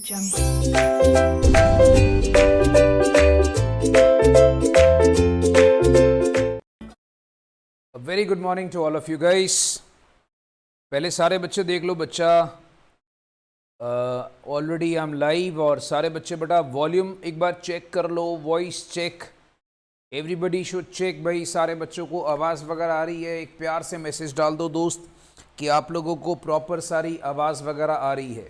Very good morning to all of you guys. पहले सारे बच्चे देख लो बच्चा, ऑलरेडी आई एम लाइव। और सारे बच्चे बेटा वॉल्यूम एक बार चेक कर लो, voice check, everybody should check. भाई सारे बच्चों को आवाज़ वगैरह आ रही है? एक प्यार से मैसेज डाल दो दोस्त कि आप लोगों को प्रॉपर सारी आवाज़ वगैरह आ रही है।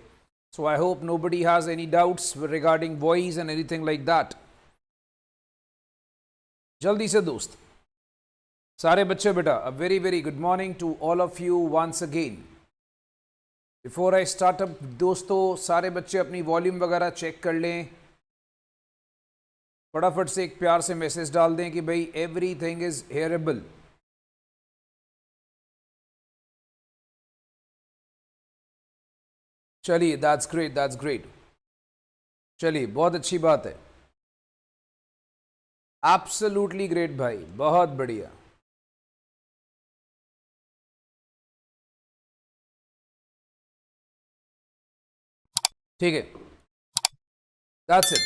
So I hope nobody has any doubts regarding voice and anything like that. जल्दी से दोस्त सारे बच्चे बेटा, uh very very good morning to all of you once again. Before I start up दोस्तों, सारे बच्चे अपनी वॉल्यूम वगैरह चेक कर लें। फटाफट से एक प्यार से मैसेज डाल दें कि भाई एवरीथिंग इज हेयरेबल। चलिए, दैट्स ग्रेट, दैट्स ग्रेट। चलिए, बहुत अच्छी बात है। एब्सोल्युटली ग्रेट भाई, बहुत बढ़िया। ठीक है, दैट्स इट।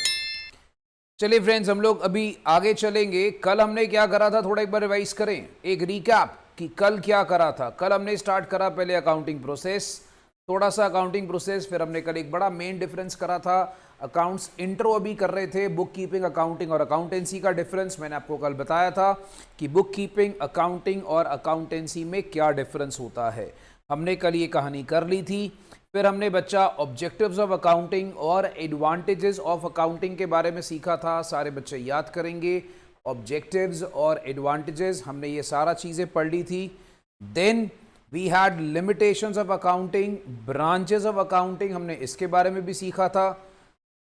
चलिए फ्रेंड्स, हम लोग अभी आगे चलेंगे। कल हमने क्या करा था, थोड़ा एक बार रिवाइज करें, एक रीकैप कि कल क्या करा था। कल हमने स्टार्ट करा पहले अकाउंटिंग प्रोसेस, थोड़ा सा अकाउंटिंग प्रोसेस, फिर हमने कल एक बड़ा मेन डिफरेंस करा था अकाउंट्स। इंट्रो अभी कर रहे थे, बुक कीपिंग, अकाउंटिंग और अकाउंटेंसी का डिफरेंस। मैंने आपको कल बताया था कि बुक कीपिंग, अकाउंटिंग और अकाउंटेंसी में क्या डिफरेंस होता है। हमने कल ये कहानी कर ली थी। फिर हमने बच्चा ऑब्जेक्टिव्स ऑफ अकाउंटिंग और एडवांटेजेस ऑफ अकाउंटिंग के बारे में सीखा था। सारे बच्चे याद करेंगे, ऑब्जेक्टिव्स और एडवांटेजेस, हमने ये सारा चीज़ें पढ़ ली थी। Then we had limitations of accounting, branches of accounting, हमने इसके बारे में भी सीखा था।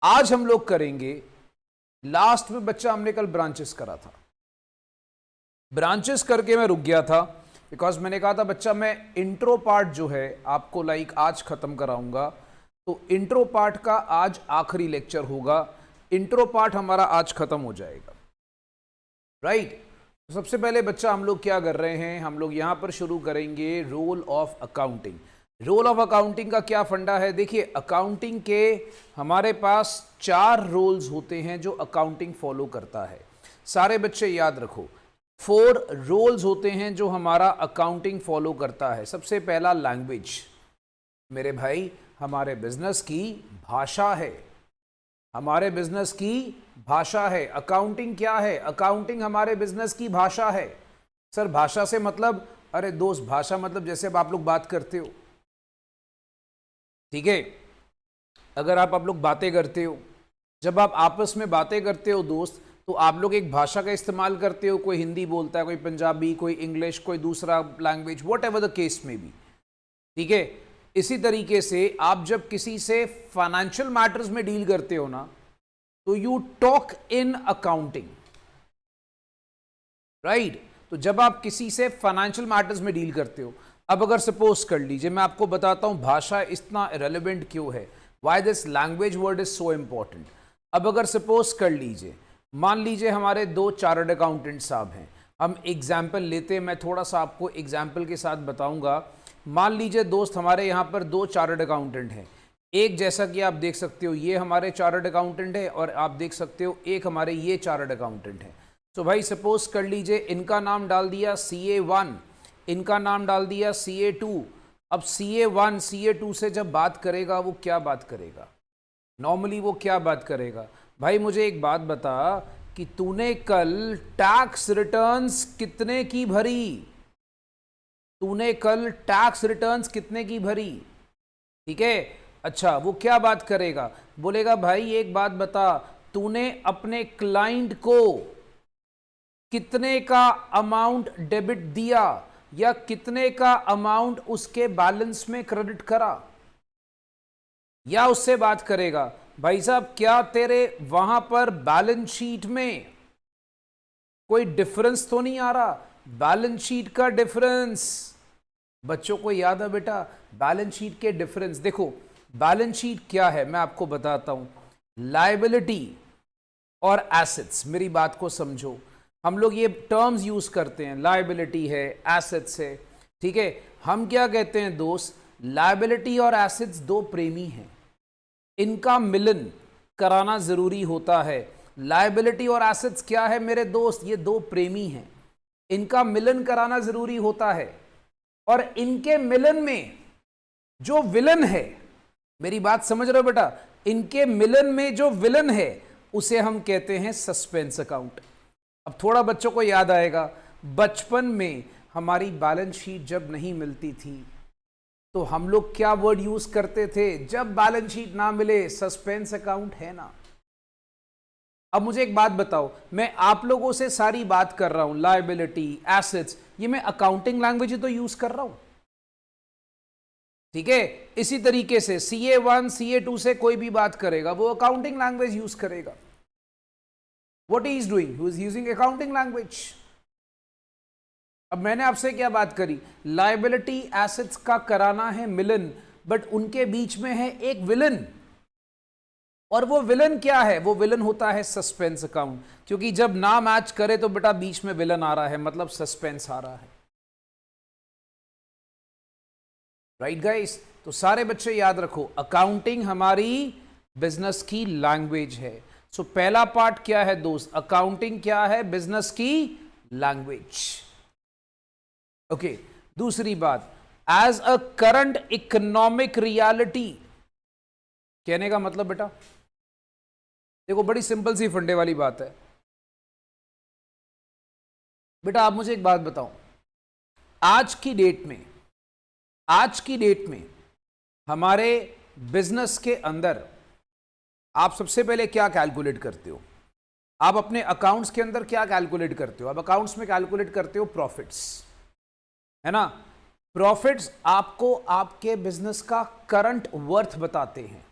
आज हम लोग करेंगे, लास्ट में बच्चा हमने कल ब्रांचेस करा था। ब्रांचेस करके मैं रुक गया था बिकॉज मैंने कहा था बच्चा मैं इंट्रो पार्ट जो है आपको आज खत्म कराऊंगा। तो इंट्रो पार्ट का आज आखिरी लेक्चर होगा। इंट्रो पार्ट हमारा आज खत्म हो जाएगा, राइट। तो सबसे पहले बच्चा हम लोग क्या कर रहे हैं, हम लोग यहां पर शुरू करेंगे role of accounting. Role of accounting का क्या फंडा है? देखिए, अकाउंटिंग के हमारे पास 4 रोल्स होते हैं जो अकाउंटिंग फॉलो करता है। सारे बच्चे याद रखो, 4 रोल्स होते हैं जो हमारा अकाउंटिंग फॉलो करता है। सबसे पहला लैंग्वेज, मेरे भाई हमारे बिजनेस की भाषा है, हमारे बिजनेस की भाषा है। अकाउंटिंग क्या है? अकाउंटिंग हमारे बिजनेस की भाषा है। सर भाषा से मतलब, अरे दोस्त भाषा मतलब जैसे अब आप लोग बात करते हो, ठीक है। अगर आप लोग बातें करते हो, जब आप आपस में बातें करते हो दोस्त, तो आप लोग एक भाषा का इस्तेमाल करते हो। कोई हिंदी बोलता है, कोई पंजाबी, कोई इंग्लिश, कोई दूसरा language, what ever the case में भी, ठीक है। इसी तरीके से आप जब किसी से फाइनेंशियल मैटर्स में डील करते हो ना, तो you talk in accounting, right. तो जब आप किसी से फाइनेंशियल मैटर्स में डील करते हो, अब अगर सपोज कर लीजिए, मैं आपको बताता हूं भाषा इतना रेलेवेंट क्यों है, why this language word is so important. अब अगर सपोज कर लीजिए, मान लीजिए हमारे 2 चार्टर्ड अकाउंटेंट साहब हैं। हम एग्जाम्पल लेते हैं, मैं थोड़ा सा आपको एग्जाम्पल के साथ बताऊंगा। मान लीजिए दोस्त हमारे यहाँ पर 2 चार्टर्ड अकाउंटेंट हैं। एक, जैसा कि आप देख सकते हो, ये हमारे चार्टर्ड अकाउंटेंट है, और आप देख सकते हो एक हमारे ये चार्टर्ड अकाउंटेंट है। तो भाई सपोज कर लीजिए इनका नाम डाल दिया CA1, इनका नाम डाल दिया CA2। अब CA1 CA2 से जब बात करेगा, वो क्या बात करेगा? नॉर्मली वो क्या बात करेगा? भाई मुझे एक बात बता कि तूने कल टैक्स रिटर्न्स कितने की भरी? तूने कल टैक्स रिटर्न्स कितने की भरी? ठीक है। अच्छा, वो क्या बात करेगा? बोलेगा भाई एक बात बता, तूने अपने क्लाइंट को कितने का अमाउंट डेबिट दिया या कितने का अमाउंट उसके बैलेंस में क्रेडिट करा? या उससे बात करेगा भाई साहब क्या तेरे वहां पर बैलेंस शीट में कोई डिफरेंस तो नहीं आ रहा? बैलेंस शीट का डिफरेंस बच्चों को याद है बेटा? बैलेंस शीट के डिफरेंस देखो, बैलेंस शीट क्या है मैं आपको बताता हूं। लायबिलिटी और एसेट्स, मेरी बात को समझो। हम लोग ये टर्म्स यूज करते हैं, लायबिलिटी है, एसेट्स है, ठीक है। हम क्या कहते हैं दोस्त, लायबिलिटी और एसेट्स 2 प्रेमी हैं। इनका मिलन कराना जरूरी होता है। लायबिलिटी और एसेट्स क्या है मेरे दोस्त? ये दो प्रेमी हैं, इनका मिलन कराना जरूरी होता है। और इनके मिलन में जो विलन है, मेरी बात समझ रहे हो बेटा, इनके मिलन में जो विलन है उसे हम कहते हैं सस्पेंस अकाउंट। अब थोड़ा बच्चों को याद आएगा, बचपन में हमारी बैलेंस शीट जब नहीं मिलती थी तो हम लोग क्या वर्ड यूज करते थे? जब बैलेंस शीट ना मिले, सस्पेंस अकाउंट है ना। अब मुझे एक बात बताओ, मैं आप लोगों से सारी बात कर रहा हूं, लायबिलिटी, एसेट्स, ये मैं अकाउंटिंग लैंग्वेज ही तो यूज कर रहा हूं, ठीक है। इसी तरीके से CA1 CA2 से कोई भी बात करेगा वो अकाउंटिंग लैंग्वेज यूज करेगा। What he is doing? He is using accounting language. अब मैंने आपसे क्या बात करी? लायबिलिटी एसेट्स का कराना है मिलन, बट उनके बीच में है एक विलन, और वो विलन क्या है? वो विलन होता है सस्पेंस अकाउंट, क्योंकि जब ना मैच करे तो बेटा बीच में विलन आ रहा है, मतलब सस्पेंस आ रहा है। Right guys? तो सारे बच्चे याद रखो, अकाउंटिंग हमारी बिजनेस की लैंग्वेज है। सो पहला पार्ट क्या है दोस्त? अकाउंटिंग क्या है? बिजनेस की लैंग्वेज। ओके, दूसरी बात, as a current economic reality, कहने का मतलब बेटा देखो, बड़ी सिंपल सी फंडे वाली बात है बेटा। आप मुझे एक बात बताओ, आज की डेट में हमारे बिजनेस के अंदर आप सबसे पहले क्या कैलकुलेट करते हो? आप अपने अकाउंट्स के अंदर क्या कैलकुलेट करते हो? आप अकाउंट्स में कैलकुलेट करते हो प्रॉफिट्स, है ना। प्रॉफिट्स आपको आपके बिजनेस का करंट वर्थ बताते हैं।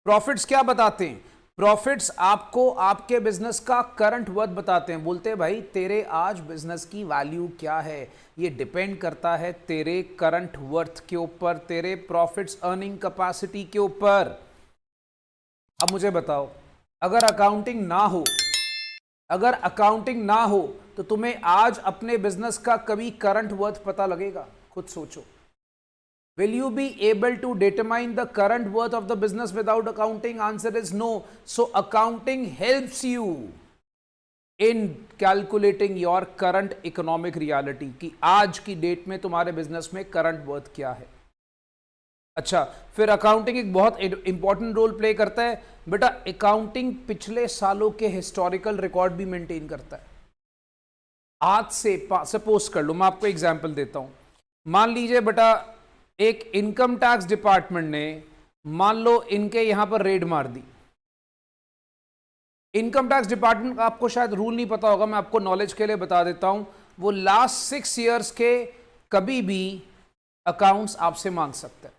प्रॉफिट्स क्या बताते हैं? प्रॉफिट्स आपको आपके बिजनेस का करंट वर्थ बताते हैं। बोलते हैं भाई तेरे आज बिजनेस की वैल्यू क्या है, ये डिपेंड करता है तेरे करंट वर्थ के ऊपर, तेरे प्रॉफिट्स अर्निंग कैपेसिटी के ऊपर। अब मुझे बताओ, अगर अकाउंटिंग ना हो तो तुम्हें आज अपने बिजनेस का कभी करंट वर्थ पता लगेगा? खुद सोचो। Will you be able to determine the current worth of the business without accounting? Answer is no. So accounting helps you in calculating your current economic reality कि आज की डेट में तुम्हारे बिजनेस में करंट वर्थ क्या है। अच्छा, फिर अकाउंटिंग एक बहुत इंपॉर्टेंट रोल प्ले करता है बेटा। अकाउंटिंग पिछले सालों के हिस्टोरिकल रिकॉर्ड भी मेंटेन करता है। आज से सपोज कर लो, मैं आपको एग्जांपल देता हूं। मान लीजिए बेटा एक इनकम टैक्स डिपार्टमेंट ने मान लो इनके यहां पर रेड मार दी। इनकम टैक्स डिपार्टमेंट, आपको शायद रूल नहीं पता होगा, मैं आपको नॉलेज के लिए बता देता हूं, वो लास्ट 6 ईयर्स के कभी भी अकाउंट्स आपसे मांग सकता है।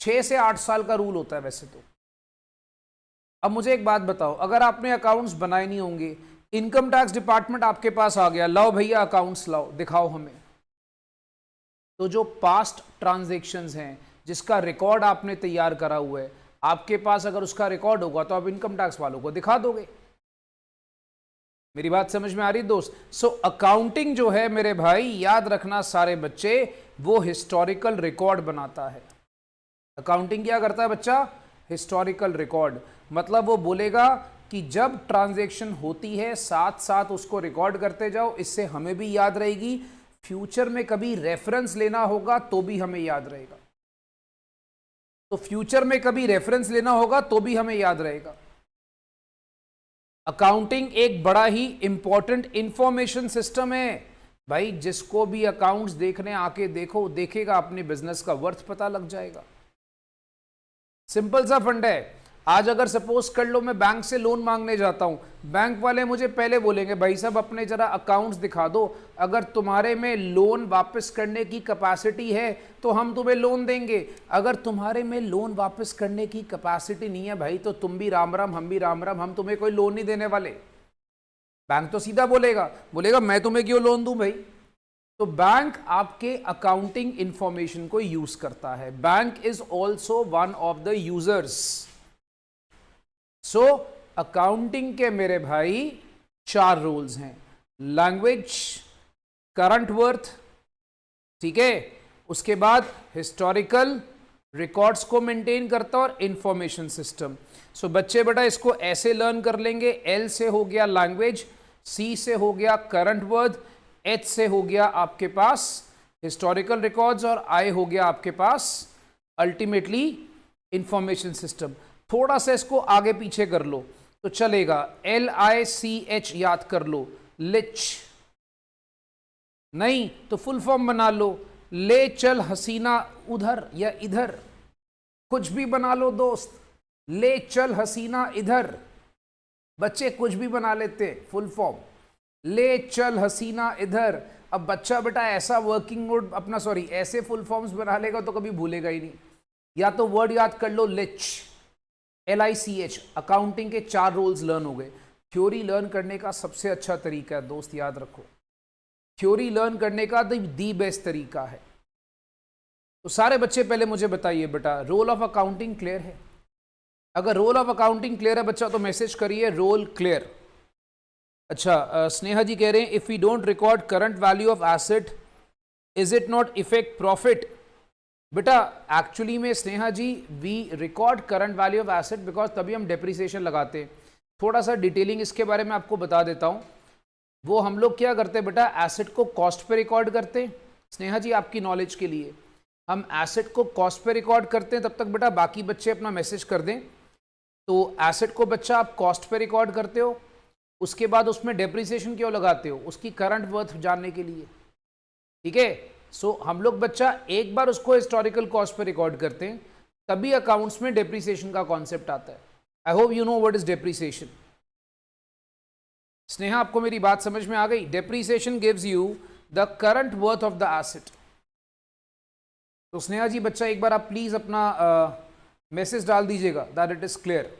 6 से 8 साल का रूल होता है वैसे तो। अब मुझे एक बात बताओ, अगर आपने अकाउंट्स बनाए नहीं होंगे, इनकम टैक्स डिपार्टमेंट आपके पास आ गया, लाओ भैया अकाउंट्स लाओ, दिखाओ हमें, तो जो पास्ट ट्रांजैक्शंस हैं जिसका रिकॉर्ड आपने तैयार करा हुआ है, आपके पास अगर उसका रिकॉर्ड होगा तो आप इनकम टैक्स वालों को दिखा दोगे। मेरी बात समझ में आ रही दोस्त? सो अकाउंटिंग जो है मेरे भाई, याद रखना सारे बच्चे, वो हिस्टोरिकल रिकॉर्ड बनाता है। अकाउंटिंग क्या करता है बच्चा? Historical record. मतलब वो बोलेगा कि जब ट्रांजैक्शन होती है साथ साथ उसको रिकॉर्ड करते जाओ, इससे हमें भी याद रहेगी, फ्यूचर में कभी रेफरेंस लेना होगा तो भी हमें याद रहेगा। तो फ्यूचर में कभी रेफरेंस लेना होगा तो भी हमें याद रहेगा। अकाउंटिंग एक बड़ा ही इंपॉर्टेंट इंफॉर्मेशन सिस्टम है भाई। जिसको भी अकाउंट्स देखने आके देखेगा, अपने बिजनेस का वर्थ पता लग जाएगा। सिंपल सा फंड है। आज अगर सपोज कर लो मैं बैंक से लोन मांगने जाता हूं, बैंक वाले मुझे पहले बोलेंगे भाई साहब अपने जरा अकाउंट्स दिखा दो, अगर तुम्हारे में लोन वापस करने की कैपेसिटी है तो हम तुम्हें लोन देंगे, अगर तुम्हारे में लोन वापस करने की कैपेसिटी नहीं है भाई तो तुम भी राम राम हम भी राम राम, हम तुम्हें कोई लोन नहीं देने वाले। बैंक तो सीधा बोलेगा मैं तुम्हें क्यों लोन दूं भाई। तो बैंक आपके अकाउंटिंग इंफॉर्मेशन को यूज करता है। Bank is also one of the users. So accounting के मेरे भाई 4 रूल्स हैं, लैंग्वेज, करंट वर्थ, ठीक है, उसके बाद हिस्टोरिकल, रिकॉर्ड्स को मेंटेन करता है और इंफॉर्मेशन सिस्टम। सो बच्चे बेटा इसको ऐसे लर्न कर लेंगे, एल से हो गया लैंग्वेज, सी से हो गया करंट वर्ड, एच से हो गया आपके पास हिस्टोरिकल रिकॉर्ड्स और आई हो गया आपके पास अल्टीमेटली इंफॉर्मेशन सिस्टम। थोड़ा सा इसको आगे पीछे कर लो तो चलेगा, LICH याद कर लो, लिच, नहीं तो फुल फॉर्म बना लो, ले चल हसीना उधर या इधर, कुछ भी बना लो दोस्त, ले चल हसीना इधर, बच्चे कुछ भी बना लेते फुल फॉर्म, ले चल हसीना इधर। अब बच्चा बेटा ऐसा वर्किंग मोड अपना ऐसे फुल फॉर्म्स बना लेगा तो कभी भूलेगा ही नहीं। या तो वर्ड याद कर लो लिच, LICH, अकाउंटिंग के 4 रूल्स लर्न हो गए। थ्योरी लर्न करने का सबसे अच्छा तरीका है दोस्त, याद रखो, थ्योरी लर्न करने का दी बेस्ट तरीका है। तो सारे बच्चे पहले मुझे बताइए बेटा, रोल ऑफ अकाउंटिंग क्लियर है? अगर रोल ऑफ अकाउंटिंग क्लियर है बच्चा तो मैसेज करिए रोल क्लियर। अच्छा, स्नेहा जी कह रहे हैं if we don't record current value of asset is it not effect profit? बेटा एक्चुअली में Sneha ji we record current value of asset because तभी हम डेप्रिसिएशन लगाते हैं। थोड़ा सा डिटेलिंग इसके बारे में आपको बता देता हूं। वो हम लोग क्या करते हैं बेटा, एसेट को कॉस्ट पे रिकॉर्ड करते हैं। स्नेहा जी आपकी नॉलेज के लिए, हम एसेट को कॉस्ट पे रिकॉर्ड करते हैं। तब तक बेटा बाकी बच्चे अपना मैसेज कर दें। तो एसेट को बच्चा आप कॉस्ट पे रिकॉर्ड करते हो, उसके बाद उसमें डेप्रिसिएशन क्यों लगाते हो? उसकी करंट वर्थ जानने के लिए, ठीक है। सो हम लोग बच्चा एक बार उसको हिस्टोरिकल कॉस्ट पे रिकॉर्ड करते हैं, तभी अकाउंट्स में डेप्रिसिएशन का कॉन्सेप्ट आता है। I hope you know what is depreciation. Sneha आपको मेरी बात समझ में आ गई? Depreciation gives you the current worth of the asset. तो स्नेहा जी बच्चा एक बार आप प्लीज अपना मैसेज डाल दीजिएगा that it is clear.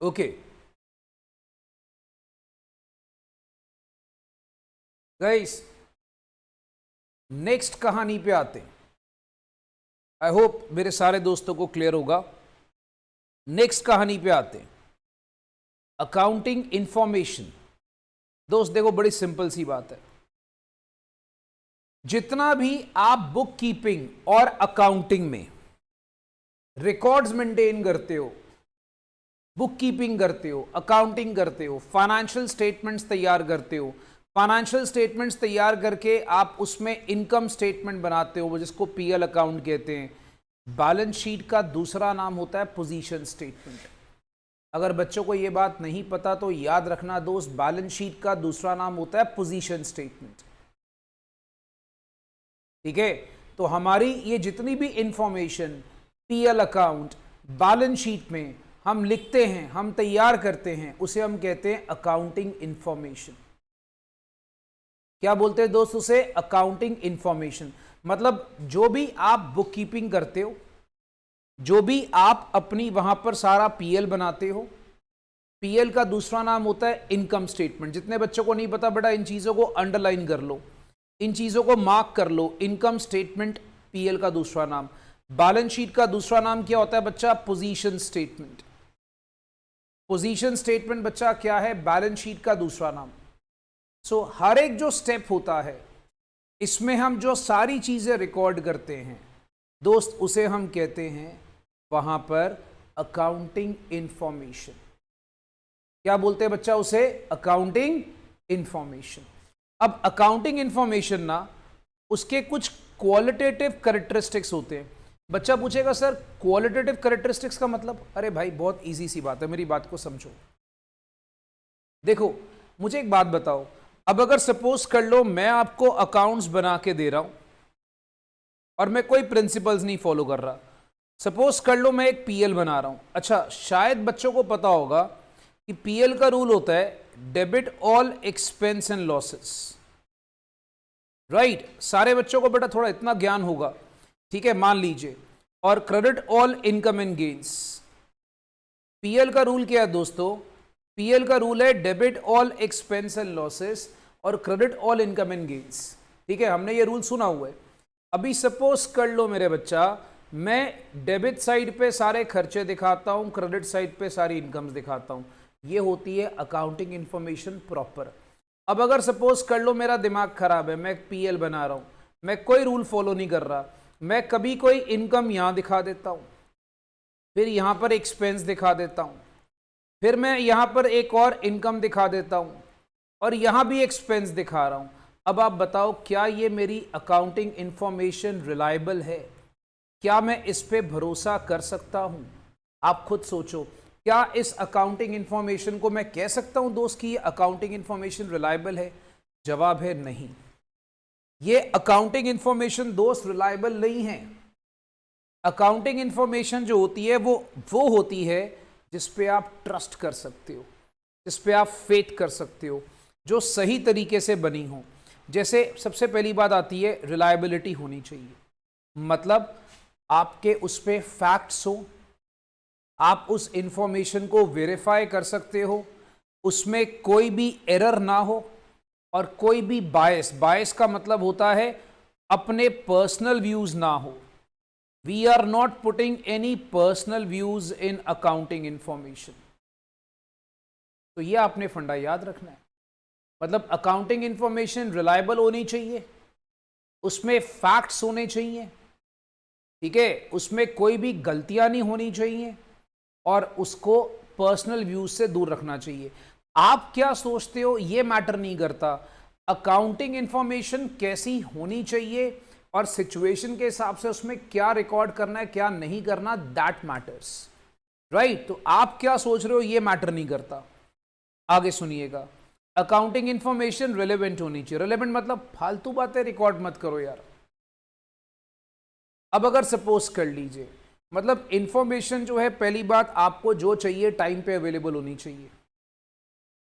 Okay guys, next कहानी पे आते हैं। आई होप मेरे सारे दोस्तों को क्लियर होगा। नेक्स्ट कहानी पे आते हैं, अकाउंटिंग इंफॉर्मेशन। दोस्त देखो बड़ी सिंपल सी बात है, जितना भी आप बुक कीपिंग और अकाउंटिंग में रिकॉर्ड्स मेंटेन करते हो, बुक कीपिंग करते हो, अकाउंटिंग करते हो, फाइनेंशियल स्टेटमेंट्स तैयार करते हो, फाइनेंशियल स्टेटमेंट्स तैयार करके आप उसमें इनकम स्टेटमेंट बनाते हो, वो जिसको पीएल अकाउंट कहते हैं। बैलेंस शीट का दूसरा नाम होता है पोजीशन स्टेटमेंट। अगर बच्चों को ये बात नहीं पता तो याद रखना दोस्त, बैलेंस शीट का दूसरा नाम होता है पोजीशन स्टेटमेंट, ठीक है। तो हमारी ये जितनी भी information PL account, balance sheet में हम लिखते हैं, हम तैयार करते हैं, उसे हम कहते हैं अकाउंटिंग इंफॉर्मेशन। क्या बोलते हैं दोस्त उसे? Accounting information. मतलब जो भी आप बुक कीपिंग करते हो, जो भी आप अपनी वहां पर सारा पीएल बनाते हो, पीएल का दूसरा नाम होता है इनकम स्टेटमेंट। जितने बच्चों को नहीं पता बेटा, इन चीजों को अंडरलाइन कर लो, इन चीजों को मार्क कर लो। इनकम स्टेटमेंट पीएल का दूसरा नाम। बैलेंस शीट का दूसरा नाम क्या होता है बच्चा? Position statement. पोजीशन स्टेटमेंट बच्चा क्या है? बैलेंस शीट का दूसरा नाम। सो हर एक जो स्टेप होता है इसमें हम जो सारी चीजें रिकॉर्ड करते हैं दोस्त, उसे हम कहते हैं वहां पर अकाउंटिंग इंफॉर्मेशन। क्या बोलते हैं बच्चा उसे? Accounting information. अब अकाउंटिंग इंफॉर्मेशन ना, उसके कुछ क्वालिटेटिव कैरेक्टरिस्टिक्स होते हैं। बच्चा पूछेगा सर क्वालिटेटिव कैरेक्टरिस्टिक्स का मतलब? अरे भाई बहुत इजी सी बात है, मेरी बात को समझो। देखो मुझे एक बात बताओ, अब अगर सपोज कर लो मैं आपको अकाउंट्स बना के दे रहा हूं और मैं कोई प्रिंसिपल्स नहीं फॉलो कर रहा, सपोज कर लो मैं एक पीएल बना रहा हूं। अच्छा, शायद बच्चों को पता होगा कि पीएल का रूल होता है debit all expense and losses, right. सारे बच्चों को बेटा थोड़ा इतना ज्ञान होगा, ठीक है, मान लीजिए। और credit all income and gains. PL का रूल क्या है दोस्तों? पीएल का रूल है debit all expense and losses, और credit all income and gains. ठीक है, हमने ये रूल सुना हुआ है। अभी सपोज कर लो मेरे बच्चा, मैं डेबिट साइड पे सारे खर्चे दिखाता हूं, क्रेडिट साइड पे सारी इनकम्स दिखाता हूं। ये होती है अकाउंटिंग इंफॉर्मेशन प्रॉपर। अब अगर सपोज कर लो मेरा दिमाग खराब है, मैं पीएल बना रहा हूं, मैं कोई रूल फॉलो नहीं कर रहा, मैं कभी कोई इनकम यहां दिखा देता हूं, फिर यहां पर एक्सपेंस दिखा देता हूं, फिर मैं यहां पर एक और इनकम दिखा देता हूं, और यहां भी एक्सपेंस दिखा रहा हूं। अब आप बताओ, क्या ये मेरी अकाउंटिंग इंफॉर्मेशन रिलायबल है? क्या मैं इस पे भरोसा कर सकता हूं? आप खुद सोचो, क्या इस अकाउंटिंग इंफॉर्मेशन को मैं कह सकता हूं दोस्त कि ये अकाउंटिंग इंफॉर्मेशन रिलायबल है? जवाब है नहीं। ये अकाउंटिंग इंफॉर्मेशन दोस्त रिलायबल नहीं है। अकाउंटिंग इंफॉर्मेशन जो होती है वो होती है जिस पे आप ट्रस्ट कर सकते हो, जिस पे आप फेथ कर सकते हो, जो सही तरीके से बनी हो। जैसे सबसे पहली बात आती है, रिलायबिलिटी होनी चाहिए। मतलब आपके उस पे फैक्ट्स हो, आप उस इंफॉर्मेशन को वेरीफाई कर सकते हो, उसमें कोई भी एरर ना हो, और कोई भी बायस का मतलब होता है अपने पर्सनल व्यूज ना हो। We are not putting any personal views in accounting information. तो ये आपने फंडा याद रखना है। मतलब अकाउंटिंग इंफॉर्मेशन रिलायबल होनी चाहिए, उसमें फैक्ट्स होने चाहिए, ठीक है, उसमें कोई भी गलतियां नहीं होनी चाहिए, और उसको पर्सनल व्यूज से दूर रखना चाहिए। आप क्या सोचते हो ये मैटर नहीं करता। अकाउंटिंग इंफॉर्मेशन कैसी होनी चाहिए और सिचुएशन के हिसाब से उसमें क्या रिकॉर्ड करना है, क्या नहीं करना, दैट मैटर्स, राइट। तो आप क्या सोच रहे हो ये मैटर नहीं करता। आगे सुनिएगा, अकाउंटिंग इंफॉर्मेशन रिलेवेंट होनी चाहिए। रिलेवेंट मतलब फालतू बातें रिकॉर्ड मत करो यार। अब अगर सपोज कर लीजिए, मतलब इंफॉर्मेशन जो है, पहली बात आपको जो चाहिए टाइम पे अवेलेबल होनी चाहिए,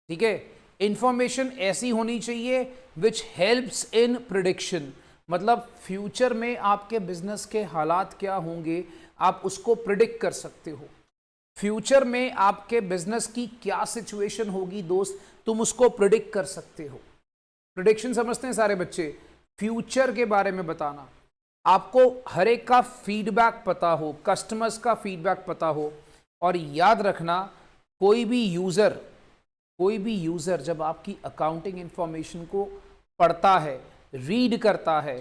ठीक है। इंफॉर्मेशन ऐसी होनी चाहिए विच हेल्प्स इन प्रिडिक्शन, मतलब फ्यूचर में आपके बिजनेस के हालात क्या होंगे आप उसको प्रिडिक्ट कर सकते हो। फ्यूचर में आपके बिजनेस की क्या सिचुएशन होगी दोस्त, तुम उसको प्रिडिक्ट कर सकते हो। प्रिडिक्शन समझते हैं सारे बच्चे? फ्यूचर के बारे में बताना, आपको हर एक का फीडबैक पता हो, कस्टमर्स का फीडबैक पता हो। और याद रखना, कोई भी यूजर जब आपकी अकाउंटिंग इंफॉर्मेशन को पढ़ता है, रीड करता है,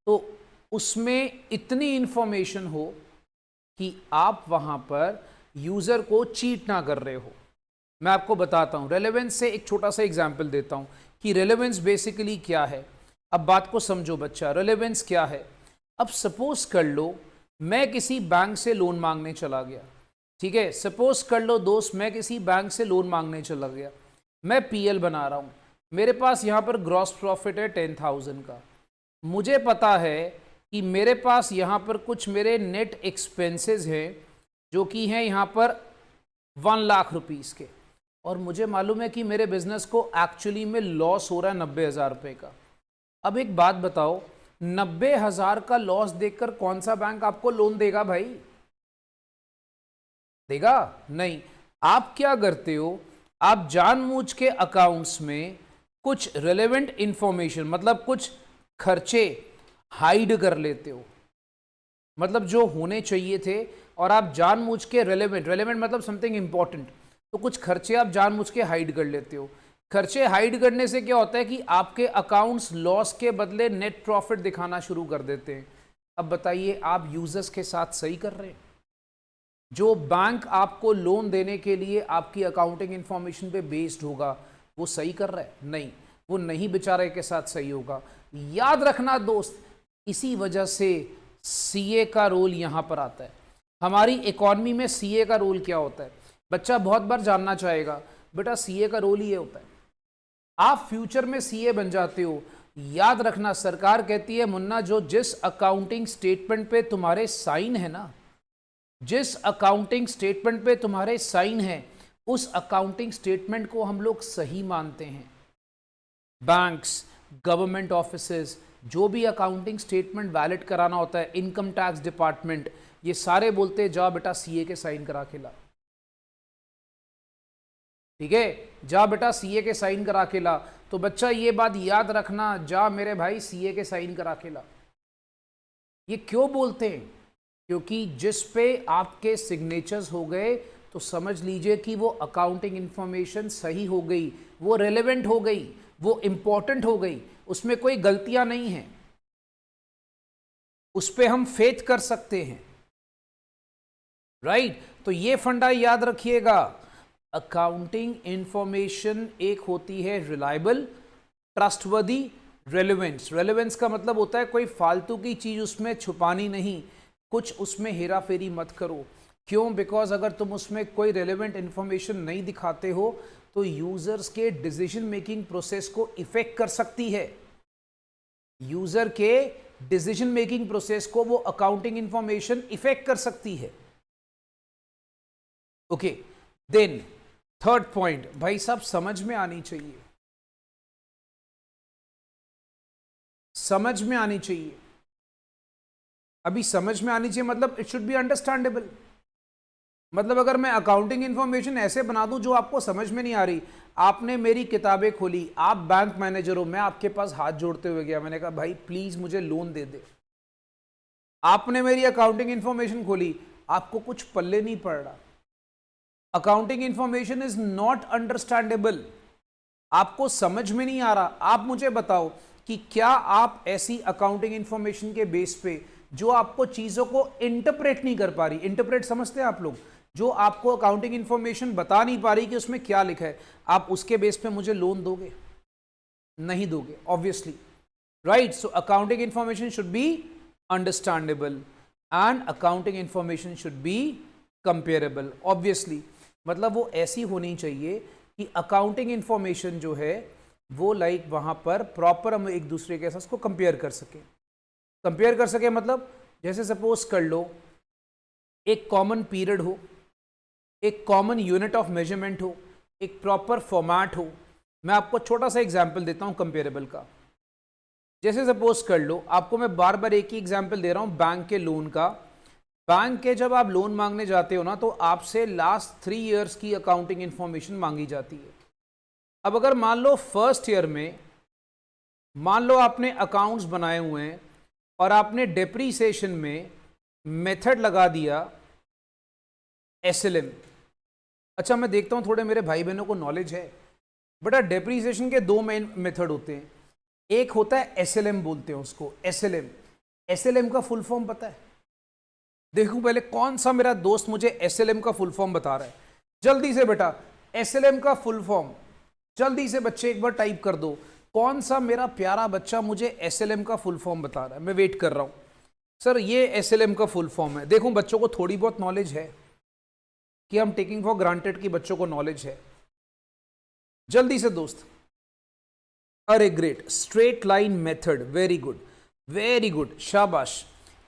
तो उसमें इतनी इंफॉर्मेशन हो कि आप वहां पर यूजर को चीट ना कर रहे हो। मैं आपको बताता हूं, रेलेवेंस से एक छोटा सा एग्जांपल देता हूं कि रेलेवेंस बेसिकली क्या है। अब बात को समझो बच्चा, रेलेवेंस क्या है। अब सपोज कर लो मैं किसी बैंक से लोन मांगने चला गया, ठीक है। सपोज कर लो दोस्त मैं किसी बैंक से लोन मांगने चला गया, मैं पीएल बना रहा हूं, मेरे पास यहां पर ग्रॉस प्रॉफिट है 10,000 का। मुझे पता है कि मेरे पास यहां पर कुछ मेरे नेट एक्सपेंसेस हैं जो कि हैं यहां पर 1 लाख रुपीस के, और मुझे मालूम है कि मेरे बिजनेस को एक्चुअली में लॉस हो रहा है 90,000 रुपये का। अब एक बात बताओ, 90,000 का लॉस देखकर कौन सा बैंक आपको लोन देगा भाई? देगा नहीं। आप क्या करते हो, आप जानबूझ के अकाउंट्स में कुछ रिलेवेंट इंफॉर्मेशन, मतलब कुछ खर्चे हाइड कर लेते हो, मतलब जो होने चाहिए थे, और आप जानबूझ के रिलेवेंट मतलब समथिंग इंपॉर्टेंट, तो कुछ खर्चे आप जानबूझ के हाइड कर लेते हो। खर्चे हाइड करने से क्या होता है कि आपके अकाउंट्स लॉस के बदले नेट प्रॉफिट दिखाना शुरू कर देते हैं। अब बताइए, आप यूजर्स के साथ सही कर रहे हैं? जो बैंक आपको लोन देने के लिए आपकी अकाउंटिंग इंफॉर्मेशन पे बेस्ड होगा, वो सही कर रहा है? नहीं, वो नहीं बेचारे के साथ सही होगा। याद रखना दोस्त, इसी वजह से सीए का रोल यहां पर आता है। हमारी इकोनॉमी में सीए का रोल क्या होता है? बच्चा बहुत बार जानना चाहेगा, बेटा सीए का रोल ये होता है, आप फ्यूचर में सीए बन जाते हो। याद रखना, सरकार कहती है मुन्ना, जो जिस अकाउंटिंग स्टेटमेंट पे तुम्हारे साइन है ना, जिस अकाउंटिंग स्टेटमेंट पे तुम्हारे साइन है, उस अकाउंटिंग स्टेटमेंट को हम लोग सही मानते हैं। बैंक्स, गवर्नमेंट ऑफिसेज, जो भी अकाउंटिंग स्टेटमेंट वैलिड कराना होता है, इनकम टैक्स डिपार्टमेंट, ये सारे बोलते हैं जाओ बेटा सीए के साइन करा के ला। ठीक है, जा बेटा सीए के साइन करा के ला। तो बच्चा ये बात याद रखना, जा मेरे भाई सीए के साइन करा के ला। ये क्यों बोलते हैं? क्योंकि जिस पे आपके सिग्नेचर्स हो गए तो समझ लीजिए कि वो अकाउंटिंग इंफॉर्मेशन सही हो गई, वो रेलेवेंट हो गई, वो इंपॉर्टेंट हो गई, उसमें कोई गलतियां नहीं है, उस पे हम फेथ कर सकते हैं, राइट? तो ये फंडा याद रखिएगा, अकाउंटिंग इंफॉर्मेशन एक होती है रिलायबल, ट्रस्टवर्दी, रेलेवेंस। रेलेवेंस का मतलब होता है कोई फालतू की चीज उसमें छुपानी नहीं, कुछ उसमें हेरा फेरी मत करो। क्यों? बिकॉज अगर तुम उसमें कोई रेलेवेंट इंफॉर्मेशन नहीं दिखाते हो तो यूजर्स के डिसीजन मेकिंग प्रोसेस को इफेक्ट कर सकती है। यूजर के डिसीजन मेकिंग प्रोसेस को वो अकाउंटिंग इंफॉर्मेशन इफेक्ट कर सकती है। ओके, देन थर्ड पॉइंट भाई साहब समझ में आनी चाहिए, समझ में आनी चाहिए। अभी समझ में आनी चाहिए मतलब इट शुड बी अंडरस्टैंडेबल। मतलब अगर मैं अकाउंटिंग इंफॉर्मेशन ऐसे बना दूं जो आपको समझ में नहीं आ रही, आपने मेरी किताबें खोली, आप बैंक मैनेजर हो, मैं आपके पास हाथ जोड़ते हुए गया, मैंने कहा भाई प्लीज मुझे लोन दे दे। आपने मेरी अकाउंटिंग इंफॉर्मेशन खोली, आपको कुछ पल्ले नहीं पड़ रहा, accounting information is not understandable, आपको समझ में नहीं आ रहा। आप मुझे बताओ कि क्या आप ऐसी अकाउंटिंग इंफॉर्मेशन के बेस पे जो आपको चीजों को इंटरप्रेट नहीं कर पा रही, इंटरप्रेट समझते हैं आप लोग, जो आपको अकाउंटिंग इंफॉर्मेशन बता नहीं पा रही कि उसमें क्या लिखा है, आप उसके बेस पे मुझे लोन दोगे? नहीं दोगे obviously, right? So accounting information should be understandable and accounting information should be comparable obviously. मतलब वो ऐसी होनी चाहिए कि अकाउंटिंग इंफॉर्मेशन जो है वो लाइक वहां पर प्रॉपर हम एक दूसरे के साथ उसको कंपेयर कर सके। कंपेयर कर सके मतलब जैसे सपोज कर लो एक कॉमन पीरियड हो, एक कॉमन यूनिट ऑफ मेजरमेंट हो, एक प्रॉपर फॉर्मेट हो। मैं आपको छोटा सा एग्जांपल देता हूं कंपेरेबल का। जैसे सपोज कर लो, आपको मैं बार बार एक ही एग्जांपल दे रहा हूं बैंक के लोन का। बैंक के जब आप लोन मांगने जाते हो ना तो आपसे लास्ट 3 इयर्स की अकाउंटिंग इंफॉर्मेशन मांगी जाती है। अब अगर मान लो फर्स्ट ईयर में मान लो आपने अकाउंट्स बनाए हुए हैं और आपने डेप्रीसिएशन में मेथड लगा दिया एसएलएम। अच्छा मैं देखता हूं थोड़े मेरे भाई बहनों को नॉलेज है। बेटा डेप्रीसिएशन के 2 मेन मेथड होते हैं, एक होता है एसएलएम बोलते हैं उसको, एसएलएम। एसएलएम का फुल फॉर्म पता है? देखूं पहले कौन सा मेरा दोस्त मुझे एसएलएम का फुल फॉर्म बता रहा है, जल्दी से बेटा एसएलएम का फुल फॉर्म जल्दी से बच्चे एक बार टाइप कर दो। कौन सा मेरा प्यारा बच्चा मुझे एसएलएम का फुल फॉर्म बता रहा है? मैं वेट कर रहा हूं। सर ये एसएलएम का फुल फॉर्म है। देखो बच्चों को थोड़ी बहुत नॉलेज है कि हम टेकिंग फॉर ग्रांटेड कि बच्चों को नॉलेज है। जल्दी से दोस्त। अरे great, straight line method, very good very good, शाबाश।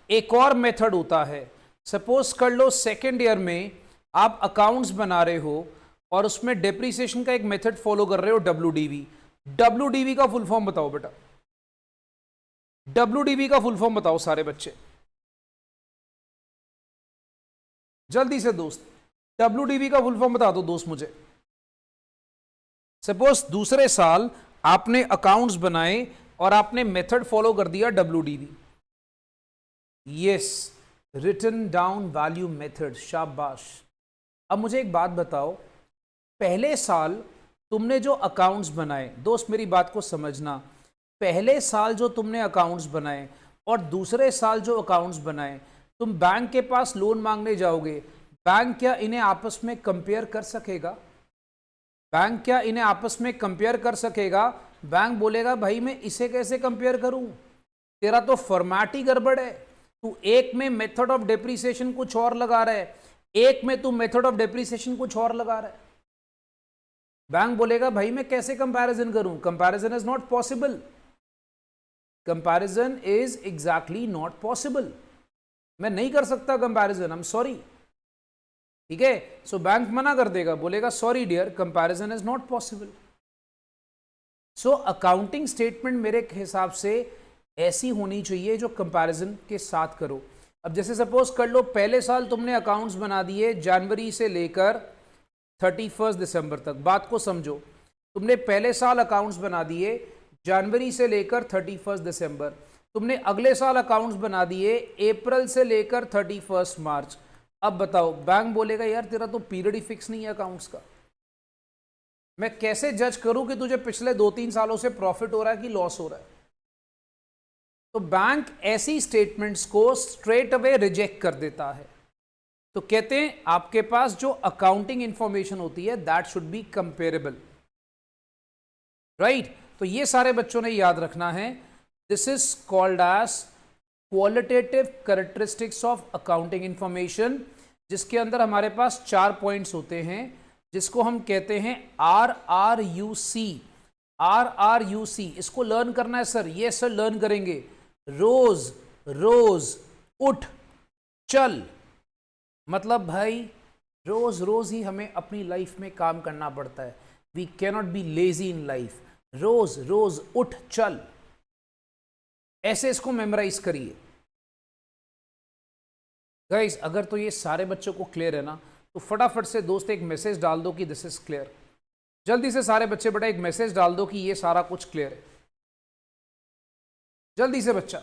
एक और मेथड होता है, सपोज कर लो सेकेंड ईयर में आप अकाउंट्स बना रहे हो और उसमें डेप्रीसिएशन का एक मेथड फॉलो कर रहे हो, डब्ल्यूडीवी। डब्ल्यूडीवी का फुल फॉर्म बताओ बेटा, डब्ल्यूडीवी का फुल फॉर्म बताओ सारे बच्चे जल्दी से दोस्त। डब्ल्यूडीवी का फुल फॉर्म बता दो दोस्त मुझे। सपोज दूसरे साल आपने अकाउंट्स बनाए और आपने मेथड फॉलो कर दिया WDV. Yes, written down value method, शाबाश। अब मुझे एक बात बताओ, पहले साल तुमने जो अकाउंट्स बनाए, दोस्त मेरी बात को समझना, पहले साल जो तुमने अकाउंट्स बनाए और दूसरे साल जो अकाउंट्स बनाए, तुम बैंक के पास लोन मांगने जाओगे, बैंक क्या इन्हें आपस में कंपेयर कर सकेगा? बैंक क्या इन्हें आपस में कंपेयर कर सकेगा? बैंक बोलेगा भाई मैं इसे कैसे कंपेयर करूं, तेरा तो फॉर्मेट ही गड़बड़ है, तू एक में मेथड ऑफ डेप्रीसिएशन कुछ और लगा रहा है, एक में तू मेथड ऑफ डेप्रीसिएशन कुछ और लगा रहा है। बैंक बोलेगा भाई मैं कैसे कंपैरिजन करूं, comparison is not possible, comparison is exactly not possible, मैं नहीं कर सकता कंपैरिजन, आई एम सॉरी। ठीक है, सो बैंक मना कर देगा, बोलेगा sorry dear, comparison is not possible. So accounting statement मेरे हिसाब से ऐसी होनी चाहिए जो कंपैरिजन के साथ करो। अब जैसे सपोज कर लो पहले साल तुमने अकाउंट्स बना दिए जनवरी से लेकर 31 दिसंबर तक। बात को समझो, तुमने पहले साल अकाउंट्स बना दिए जनवरी से लेकर 31 दिसंबर, तुमने अगले साल अकाउंट्स बना दिए अप्रैल से लेकर 31 मार्च। अब बताओ, बैंक बोलेगा यार तेरा तो पीरियड ही फिक्स नहीं है अकाउंट्स का, मैं कैसे जज करूं कि तुझे पिछले 2-3 सालों से प्रॉफिट हो रहा है कि लॉस हो रहा है। तो बैंक ऐसी स्टेटमेंट्स को स्ट्रेट अवे रिजेक्ट कर देता है। तो कहते हैं आपके पास जो अकाउंटिंग इंफॉर्मेशन होती है that should be comparable, right. तो ये सारे बच्चों ने याद रखना है, this is called as qualitative characteristics of accounting information, जिसके अंदर हमारे पास 4 पॉइंट्स होते हैं, जिसको हम कहते हैं RRUC। RRUC इसको लर्न करना है सर, ये सर लर्न करेंगे। रोज, रोज, उठ, चल, मतलब भाई रोज रोज ही हमें अपनी लाइफ में काम करना पड़ता है। We cannot be lazy in life. रोज रोज उठ चल, ऐसे इसको मेमोराइज करिए गाइस। अगर तो ये सारे बच्चों को क्लियर है ना, तो फटाफट से दोस्त एक मैसेज डाल दो कि दिस इज क्लियर। जल्दी से सारे बच्चे बेटा एक मैसेज डाल दो कि ये सारा कुछ क्लियर है। जल्दी से बच्चा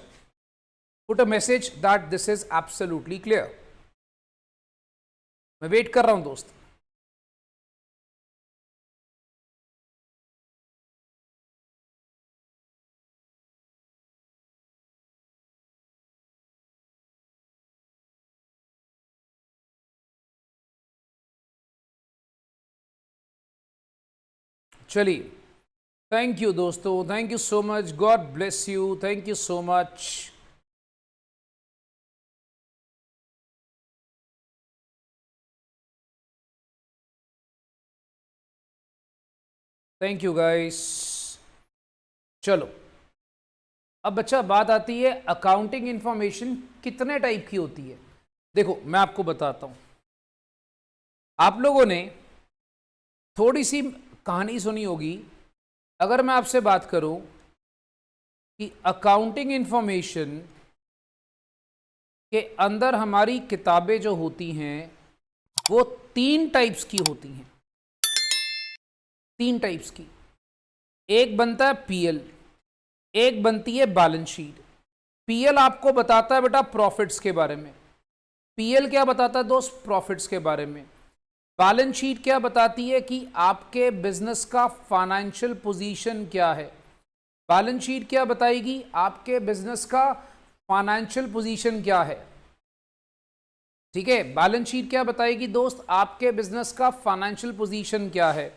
put a message that this is absolutely clear. मैं वेट कर रहा हूं दोस्त। चलिए, थैंक यू दोस्तों, thank you so much, God bless you, thank you so much. Thank you guys. चलो, अब बच्चा बात आती है अकाउंटिंग इंफॉर्मेशन कितने टाइप की होती है। देखो मैं आपको बताता हूं, आप लोगों ने थोड़ी सी कहानी सुनी होगी। अगर मैं आपसे बात करूं कि अकाउंटिंग इंफॉर्मेशन के अंदर हमारी किताबें जो होती हैं वो 3 टाइप्स की होती हैं, 3 टाइप्स की। एक बनता है पीएल, एक बनती है बैलेंस शीट। पीएल आपको बताता है बेटा प्रॉफिट्स के बारे में। पीएल क्या बताता है दोस्त? प्रॉफिट्स के बारे में। बैलेंस शीट क्या बताती है कि आपके बिजनेस का फाइनेंशियल पोजीशन क्या है। बैलेंस शीट क्या बताएगी? आपके बिजनेस का फाइनेंशियल पोजीशन क्या है। ठीक है, बैलेंस शीट क्या बताएगी दोस्त? आपके बिजनेस का फाइनेंशियल पोजीशन क्या है।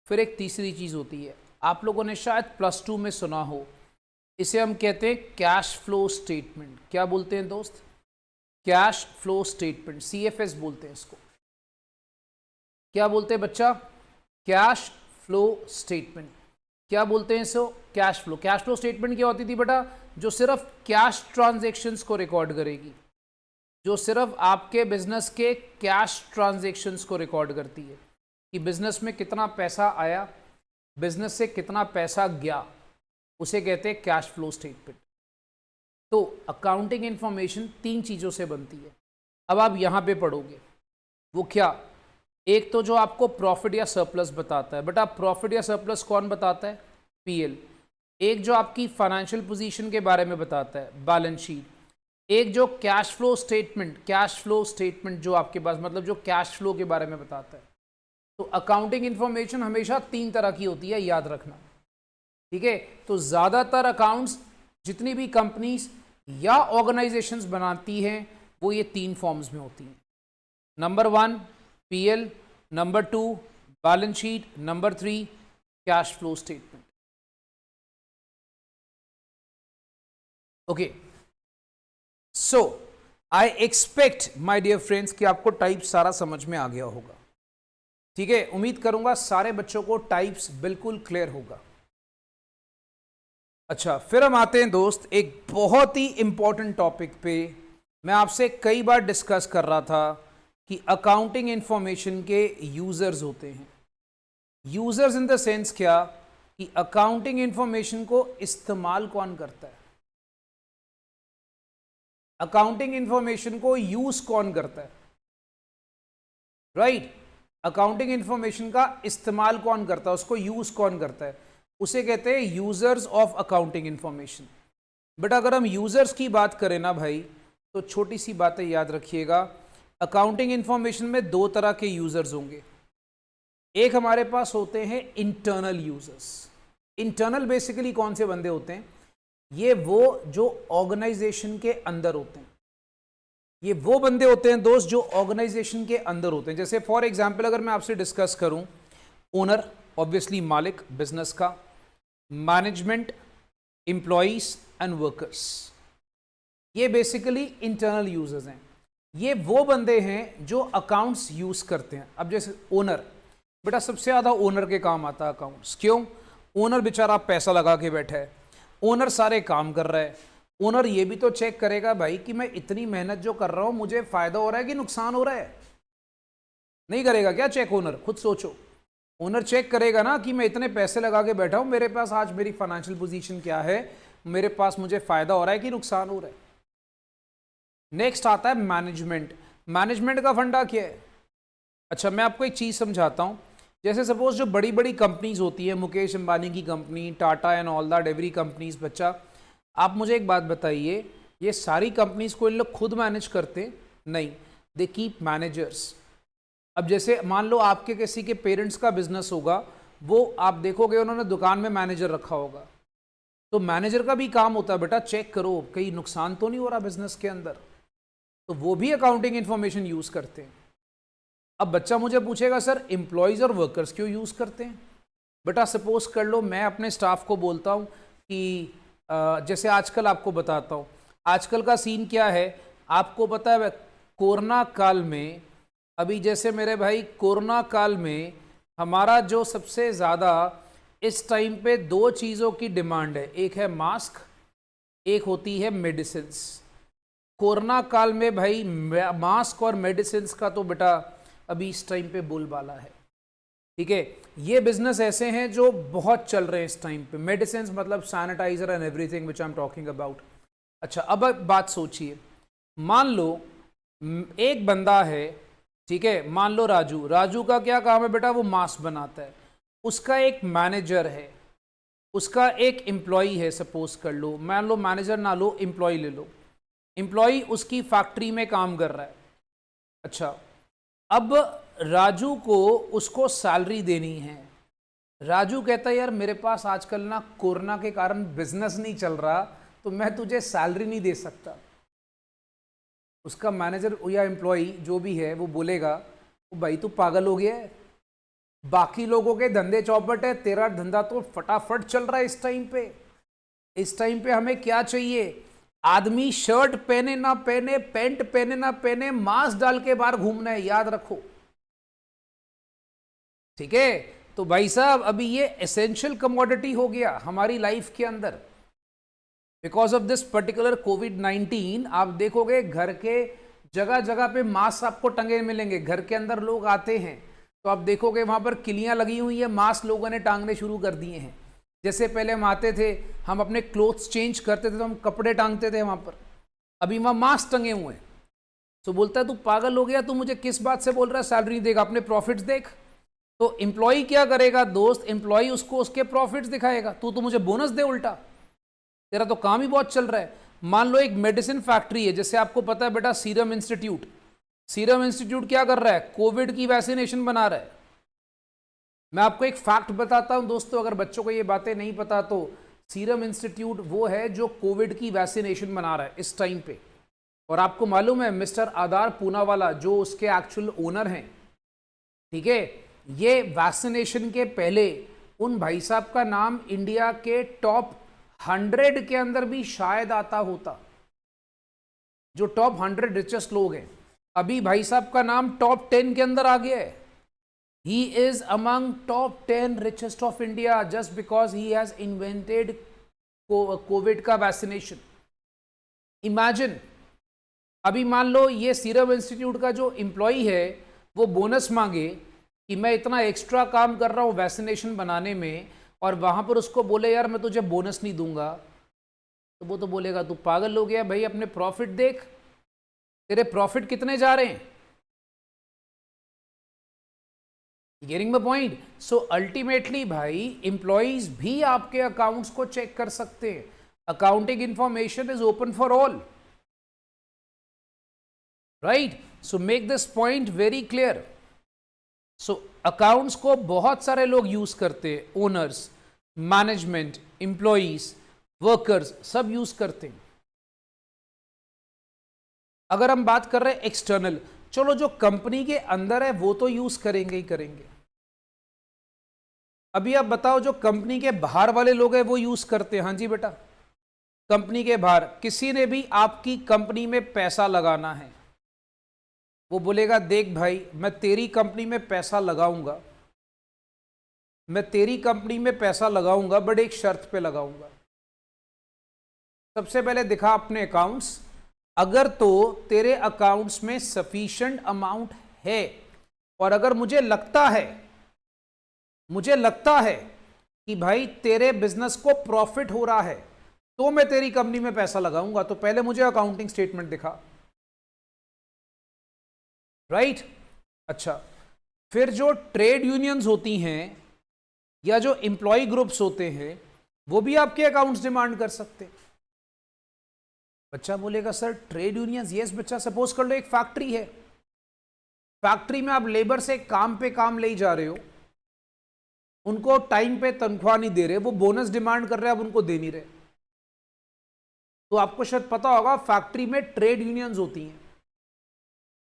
फिर एक तीसरी चीज होती है, आप लोगों ने शायद +2 में सुना हो, इसे हम कहते हैं कैश फ्लो स्टेटमेंट। क्या बोलते हैं दोस्त? कैश फ्लो स्टेटमेंट, CFS बोलते हैं इसको। क्या बोलते हैं बच्चा? Cash flow statement. क्या बोलते हैं इसको? Cash flow. Cash flow statement क्या होती थी बेटा? जो सिर्फ कैश ट्रांजैक्शंस को रिकॉर्ड करेगी, जो सिर्फ आपके बिजनेस के कैश ट्रांजैक्शंस को रिकॉर्ड करती है कि बिजनेस में कितना पैसा आया, बिजनेस से कितना पैसा गया, उसे कहते हैं कैश फ्लो स्टेटमेंट। तो अकाउंटिंग इंफॉर्मेशन 3 चीज़ों से बनती है। अब आप यहाँ पे पढ़ोगे, वो क्या? एक तो जो आपको प्रॉफिट या सरप्लस बताता है, बट आप प्रॉफिट या सरप्लस कौन बताता है? पीएल। एक जो आपकी फाइनेंशियल पोजीशन के बारे में बताता है, बैलेंस शीट। एक जो cash flow statement, cash flow statement जो आपके पास मतलब जो कैश फ्लो के बारे में बताता है। तो अकाउंटिंग इंफॉर्मेशन हमेशा 3 तरह की होती है, याद रखना। ठीक है, तो ज़्यादातर अकाउंट्स जितनी भी कंपनीज या ऑर्गेनाइजेशंस बनाती हैं वो ये 3 फॉर्म्स में होती हैं। Number 1 PL, number 2 balance sheet, number 3 cash flow statement. Okay, so I expect my dear friends कि आपको टाइप सारा समझ में आ गया होगा। ठीक है, उम्मीद करूंगा सारे बच्चों को टाइप्स बिल्कुल क्लियर होगा। अच्छा, फिर हम आते हैं दोस्त एक बहुत ही इंपॉर्टेंट टॉपिक पे। मैं आपसे कई बार डिस्कस कर रहा था कि अकाउंटिंग इंफॉर्मेशन के यूजर्स होते हैं। यूजर्स इन द सेंस क्या कि अकाउंटिंग इंफॉर्मेशन को इस्तेमाल कौन करता है, अकाउंटिंग इंफॉर्मेशन को यूज कौन करता है, राइट? अकाउंटिंग इंफॉर्मेशन का इस्तेमाल कौन करता है, उसको यूज कौन करता है, उसे कहते हैं users of accounting information. But अगर हम यूजर्स की बात करें ना भाई, तो छोटी सी बातें याद रखिएगा। अकाउंटिंग इंफॉर्मेशन में दो तरह के यूजर्स होंगे। एक हमारे पास होते हैं इंटरनल यूजर्स। इंटरनल बेसिकली कौन से बंदे होते हैं, ये वो जो ऑर्गेनाइजेशन के अंदर होते हैं। ये वो बंदे होते हैं दोस्त जो ऑर्गेनाइजेशन के अंदर होते हैं। जैसे फॉर एग्जांपल अगर मैं आपसे डिस्कस करूं, ओनर ऑब्वियसली मालिक बिजनेस का, मैनेजमेंट, एम्प्लॉइज एंड वर्कर्स, ये बेसिकली इंटरनल यूजर्स हैं। ये वो बंदे हैं जो अकाउंट्स यूज करते हैं। अब जैसे ओनर, बेटा सबसे ज्यादा ओनर के काम आता है अकाउंट्स। क्यों? ओनर बेचारा पैसा लगा के बैठा है, ओनर सारे काम कर रहा है। ओनर ये भी तो चेक करेगा भाई कि मैं इतनी मेहनत जो कर रहा हूं मुझे फायदा हो रहा है कि नुकसान हो रहा है। नहीं करेगा क्या चेक ओनर? खुद सोचो। ओनर चेक करेगा ना कि मैं इतने पैसे लगा के बैठा हूं, मेरे पास आज मेरी फाइनेंशियल पोजीशन क्या है, मेरे पास मुझे फायदा हो रहा है कि नुकसान हो रहा है। नेक्स्ट आता है मैनेजमेंट। मैनेजमेंट का फंडा क्या है? अच्छा मैं आपको एक चीज समझाता हूं। जैसे सपोज जो बड़ी बड़ी कंपनीज होती है, मुकेश अंबानी की company, Tata and all that every companies, बच्चा आप मुझे एक बात बताइए, ये सारी कंपनीज को इन लोग खुद मैनेज करते? नहीं, दे कीप मैनेजर्स। अब जैसे मान लो आपके किसी के पेरेंट्स का बिजनेस होगा, वो आप देखोगे उन्होंने दुकान में मैनेजर रखा होगा, तो मैनेजर का भी काम होता है बेटा चेक करो कहीं नुकसान तो नहीं हो रहा बिजनेस के अंदर। तो वो भी अकाउंटिंग इंफॉर्मेशन यूज करते हैं। अब बच्चा मुझे पूछेगा सर एम्प्लॉयज और वर्कर्स क्यों यूज करते हैं? बेटा सपोज कर लो मैं अपने स्टाफ को बोलता हूं कि जैसे आजकल आपको बताता हूं, आजकल का सीन क्या है आपको पता है। कोरोना काल में, अभी जैसे मेरे भाई कोरोना काल में हमारा जो सबसे ज़्यादा इस टाइम पे दो चीज़ों की डिमांड है, एक है मास्क, एक होती है मेडिसिन्स। कोरोना काल में भाई मास्क और मेडिसिन्स का तो बेटा अभी इस टाइम पे बोलबाला है। ठीक है, ये बिजनेस ऐसे हैं जो बहुत चल रहे हैं इस टाइम पे। मेडिसिन मतलब sanitiser and everything which I am talking about. अच्छा अब बात सोचिए, मान लो एक बंदा है, ठीक है, मान लो राजू। राजू का क्या काम है बेटा? वो मास्क बनाता है। उसका एक मैनेजर है, उसका एक एम्प्लॉय है, सपोज कर लो, मान लो मैनेजर ना लो एम्प्लॉय ले लो। एम्प्लॉय उसकी फैक्ट्री में काम कर रहा है। अच्छा अब राजू को उसको सैलरी देनी है। राजू कहता है यार मेरे पास आजकल ना कोरोना के कारण बिजनेस नहीं चल रहा, तो मैं तुझे सैलरी नहीं दे सकता। उसका मैनेजर या एम्प्लॉय जो भी है वो बोलेगा भाई तू पागल हो गया है, बाकी लोगों के धंधे चौपट है, तेरा धंधा तो फटाफट चल रहा है इस टाइम पे। इस टाइम पे हमें क्या चाहिए? आदमी शर्ट पहने ना पहने, पैंट पहने ना पहने, मास्क डाल के बाहर घूमना है, याद रखो। ठीक है, तो भाई साहब अभी ये एसेंशियल कमोडिटी हो गया हमारी लाइफ के अंदर। बिकॉज ऑफ दिस पर्टिकुलर कोविड-19 आप देखोगे घर के जगह जगह पे मास्क आपको टंगे मिलेंगे। घर के अंदर लोग आते हैं तो आप देखोगे वहां पर किलियां लगी हुई है, मास्क लोगों ने टांगने शुरू कर दिए हैं। जैसे पहले हम आते थे, हम अपने क्लोथ्स चेंज करते थे तो हम कपड़े टांगते थे वहां पर, अभी वहां मास्क टंगे हुए हैं। तो बोलता है तू पागल हो गया, तू मुझे किस बात से बोल रहा है सैलरी नहीं देगा, अपने प्रॉफिट्स देख। तो एम्प्लॉय क्या करेगा दोस्त? एम्प्लॉय उसको उसके प्रॉफिट्स दिखाएगा, तू तो मुझे बोनस दे उल्टा, तेरा तो काम ही बहुत चल रहा है। मान लो एक मेडिसिन फैक्ट्री है, जैसे आपको पता है बेटा सीरम इंस्टीट्यूट। सीरम इंस्टीट्यूट क्या कर रहा है? कोविड की वैक्सीनेशन बना रहा है। मैं आपको एक फैक्ट बताता हूं दोस्तों, अगर बच्चों को ये बातें नहीं पता तो सीरम इंस्टीट्यूट वो है जो कोविड की वैक्सीनेशन बना रहा है इस टाइम पे। और आपको मालूम है मिस्टर आधार पूनावाला जो उसके एक्चुअल ओनर हैं, ठीक है, ये वैक्सीनेशन के पहले उन भाई साहब का नाम इंडिया के टॉप 100 के अंदर भी शायद आता होता, जो टॉप 100 रिचेस्ट लोग हैं। अभी भाई साहब का नाम टॉप 10 के अंदर आ गया है। He is among top 10 richest of India just because he has invented Covid का वैक्सीनेशन। इमेजिन, अभी मान लो ये सीरम इंस्टीट्यूट का जो एम्प्लॉय है वो बोनस मांगे कि मैं इतना एक्स्ट्रा काम कर रहा हूँ वैक्सीनेशन बनाने में, और वहां पर उसको बोले यार मैं तुझे बोनस नहीं दूंगा, तो वो तो बोलेगा तू पागल हो गया भाई, अपने प्रॉफिट देख, तेरे प्रॉफिट कितने जा रहे हैं। Getting the point? So ultimately भाई एम्प्लॉइज भी आपके अकाउंट्स को चेक कर सकते हैं. Accounting information is open for all, right? So make this point very clear. So accounts को बहुत सारे लोग यूज करते हैं, ओनर्स, मैनेजमेंट, एम्प्लॉइज, वर्कर्स, सब यूज करते हैं. अगर हम बात कर रहे हैं एक्सटर्नल, चलो जो कंपनी के अंदर है वो तो यूज करेंगे ही करेंगे. अभी आप बताओ जो कंपनी के बाहर वाले लोग हैं वो यूज करते हैं. हाँ जी बेटा, कंपनी के बाहर किसी ने भी आपकी कंपनी में पैसा लगाना है, वो बोलेगा देख भाई मैं तेरी कंपनी में पैसा लगाऊंगा, मैं तेरी कंपनी में पैसा लगाऊंगा बट एक शर्त पे लगाऊंगा. सबसे पहले दिखा अपने अकाउंट्स, अगर तो तेरे अकाउंट्स में सफिशिएंट अमाउंट है और अगर मुझे लगता है कि भाई तेरे बिजनेस को प्रॉफिट हो रहा है तो मैं तेरी कंपनी में पैसा लगाऊंगा, तो पहले मुझे अकाउंटिंग स्टेटमेंट दिखा, राइट? अच्छा, फिर जो ट्रेड यूनियंस होती हैं या जो एम्प्लॉय ग्रुप्स होते हैं वो भी आपके अकाउंट्स डिमांड कर सकते हैं. बच्चा बोलेगा सर ट्रेड यूनियंस, यस बच्चा, सपोज कर लो एक फैक्ट्री है, फैक्ट्री में आप लेबर से काम पे काम ले जा रहे हो, उनको टाइम पे तनख्वाह नहीं दे रहे, वो बोनस डिमांड कर रहे हैं, आप उनको दे नहीं रहे. तो आपको शायद पता होगा फैक्ट्री में ट्रेड यूनियंस होती हैं,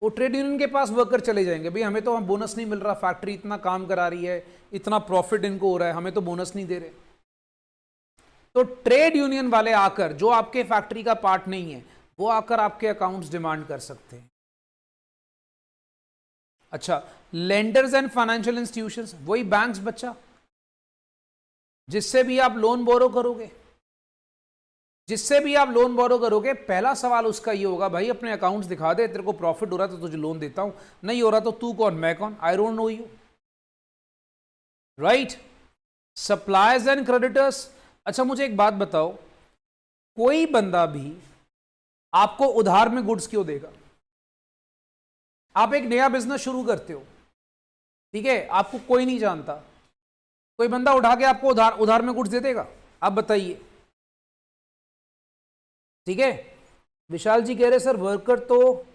वो ट्रेड यूनियन के पास वर्कर चले जाएंगे, भाई हमें तो हम बोनस नहीं मिल रहा, फैक्ट्री इतना काम करा रही है, इतना प्रॉफिट इनको हो रहा है, हमें तो बोनस नहीं दे रहे. तो ट्रेड यूनियन वाले आकर, जो आपके फैक्ट्री का पार्ट नहीं है, वो आकर आपके अकाउंट्स डिमांड कर सकते हैं. अच्छा, लेंडर्स एंड फाइनेंशियल इंस्टीट्यूशंस, वही बैंक्स बच्चा, जिससे भी आप लोन बोरो करोगे, पहला सवाल उसका ये होगा भाई अपने अकाउंट्स दिखा दे, तेरे को प्रॉफिट हो रहा है तो तुझे लोन देता हूं, नहीं हो रहा तो तू कौन मैं कौन, I don't know you, right? Suppliers and creditors. अच्छा मुझे एक बात बताओ, कोई बंदा भी आपको उधार में गुड्स क्यों देगा? आप एक नया बिजनेस शुरू करते हो, ठीक है, आपको कोई नहीं जानता, कोई बंदा उठा के आपको उधार में गुड्स दे देगा? आप बताइए, ठीक है? विशाल जी कह रहे सर वर्कर तो